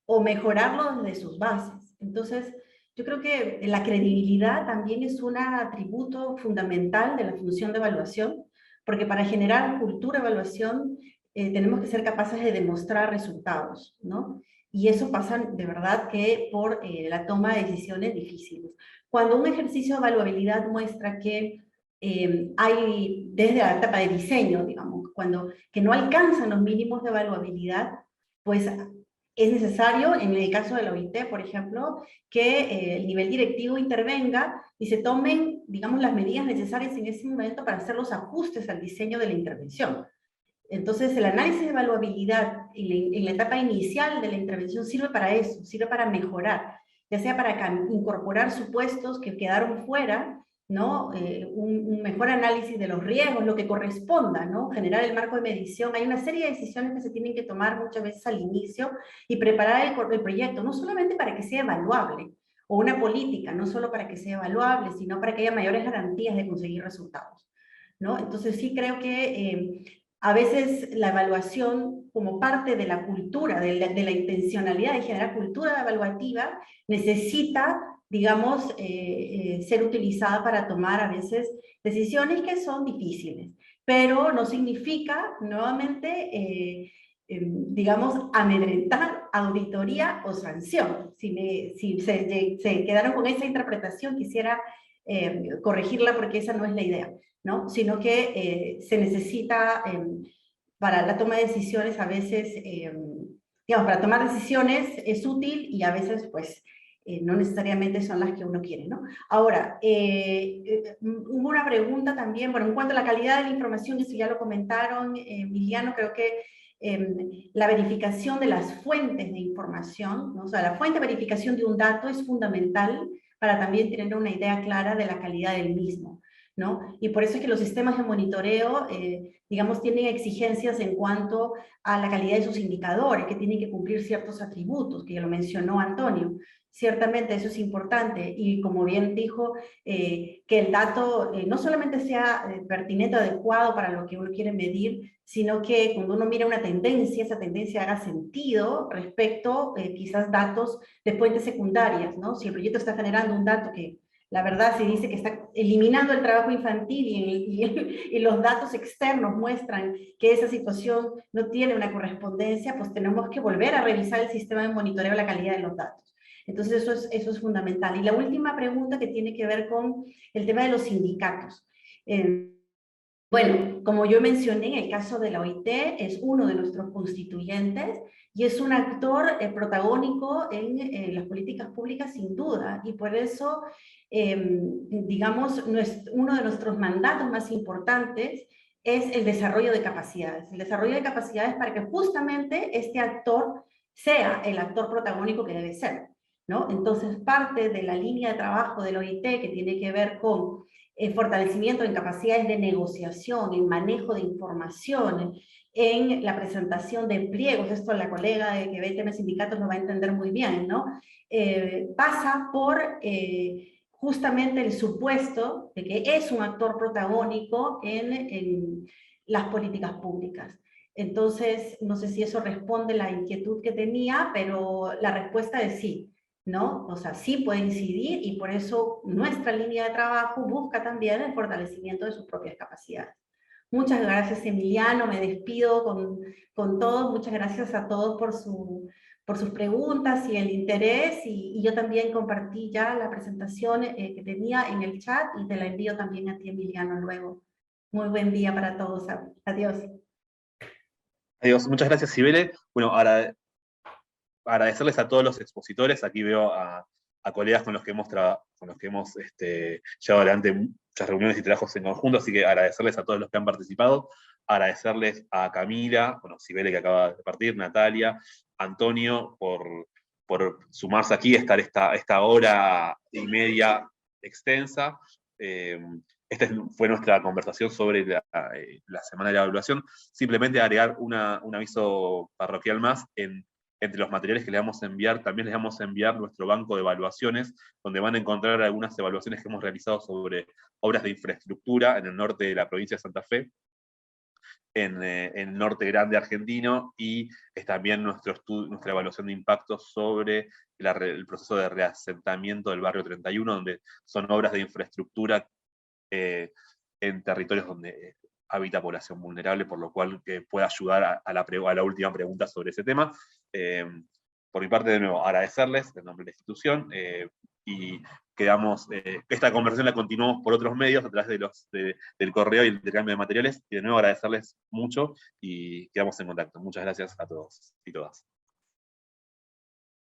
o mejorarlo desde sus bases. Entonces, yo creo que la credibilidad también es un atributo fundamental de la función de evaluación, porque para generar cultura de evaluación tenemos que ser capaces de demostrar resultados, ¿no? Y eso pasa de verdad que por la toma de decisiones difíciles. Cuando un ejercicio de evaluabilidad muestra que hay, desde la etapa de diseño, digamos, que no alcanzan los mínimos de evaluabilidad, pues es necesario, en el caso de la OIT, por ejemplo, que el nivel directivo intervenga y se tomen, digamos, las medidas necesarias en ese momento para hacer los ajustes al diseño de la intervención. Entonces, el análisis de evaluabilidad en la etapa inicial de la intervención sirve para eso, sirve para mejorar, ya sea para incorporar supuestos que quedaron fuera, ¿no? Un mejor análisis de los riesgos, lo que corresponda, ¿no? Generar el marco de medición. Hay una serie de decisiones que se tienen que tomar muchas veces al inicio y preparar el proyecto, no solamente para que sea evaluable, o una política, no solo para que sea evaluable, sino para que haya mayores garantías de conseguir resultados, ¿no? Entonces sí creo que a veces la evaluación como parte de la cultura, de la intencionalidad de generar cultura evaluativa, necesita, digamos, ser utilizada para tomar a veces decisiones que son difíciles, pero no significa, nuevamente, digamos, amedrentar, auditoría o sanción. Si se quedaron con esa interpretación, quisiera corregirla porque esa no es la idea, ¿no? Sino que se necesita para la toma de decisiones a veces, digamos, para tomar decisiones es útil y a veces pues no necesariamente son las que uno quiere, ¿no? Ahora, hubo una pregunta también, bueno, en cuanto a la calidad de la información, eso ya lo comentaron, Emiliano, creo que la verificación de las fuentes de información, ¿no? O sea, la fuente de verificación de un dato es fundamental para también tener una idea clara de la calidad del mismo, ¿no? Y por eso es que los sistemas de monitoreo, digamos, tienen exigencias en cuanto a la calidad de sus indicadores, que tienen que cumplir ciertos atributos, que ya lo mencionó Antonio. Ciertamente eso es importante y como bien dijo, que el dato no solamente sea pertinente o adecuado para lo que uno quiere medir, sino que cuando uno mira una tendencia, esa tendencia haga sentido respecto quizás datos de fuentes secundarias, ¿no? Si el proyecto está generando un dato que la verdad, si dice que está eliminando el trabajo infantil y los datos externos muestran que esa situación no tiene una correspondencia, pues tenemos que volver a revisar el sistema de monitoreo de la calidad de los datos. Entonces eso es fundamental. Y la última pregunta que tiene que ver con el tema de los sindicatos. Bueno, como yo mencioné, en el caso de la OIT es uno de nuestros constituyentes y es un actor protagónico en las políticas públicas sin duda, y por eso, digamos, uno de nuestros mandatos más importantes es el desarrollo de capacidades. El desarrollo de capacidades para que justamente este actor sea el actor protagónico que debe ser, ¿no? Entonces, parte de la línea de trabajo de la OIT que tiene que ver con fortalecimiento en capacidades de negociación, en manejo de información, en la presentación de pliegos, esto la colega que ve temas sindicatos lo va a entender muy bien, ¿no? Pasa por justamente el supuesto de que es un actor protagónico en las políticas públicas. Entonces, no sé si eso responde a la inquietud que tenía, pero la respuesta es sí, ¿no? O sea, sí puede incidir y por eso nuestra línea de trabajo busca también el fortalecimiento de sus propias capacidades. Muchas gracias, Emiliano, me despido con todos, muchas gracias a todos por sus preguntas y el interés, y yo también compartí ya la presentación que tenía en el chat y te la envío también a ti, Emiliano, luego. Muy buen día para todos, adiós. Adiós, muchas gracias, Cibele. Bueno, agradecerles a todos los expositores. Aquí veo a colegas con los que hemos llevado adelante muchas reuniones y trabajos en conjunto, así que agradecerles a todos los que han participado, agradecerles a Camila, bueno, Cibele que acaba de partir, Natalia, Antonio, por sumarse aquí, estar esta hora y media extensa. Esta fue nuestra conversación sobre la Semana de la Evaluación. Simplemente agregar un aviso parroquial más. Entre los materiales que les vamos a enviar, también les vamos a enviar nuestro banco de evaluaciones, donde van a encontrar algunas evaluaciones que hemos realizado sobre obras de infraestructura en el norte de la provincia de Santa Fe, en el norte grande argentino, y es también nuestra evaluación de impacto sobre el proceso de reasentamiento del barrio 31, donde son obras de infraestructura en territorios donde habita población vulnerable, por lo cual puede ayudar a la última pregunta sobre ese tema. Por mi parte, de nuevo, agradecerles en nombre de la institución, y quedamos, esta conversación la continuamos por otros medios, a través del correo y el intercambio de materiales, y de nuevo agradecerles mucho, y quedamos en contacto. Muchas gracias a todos y todas.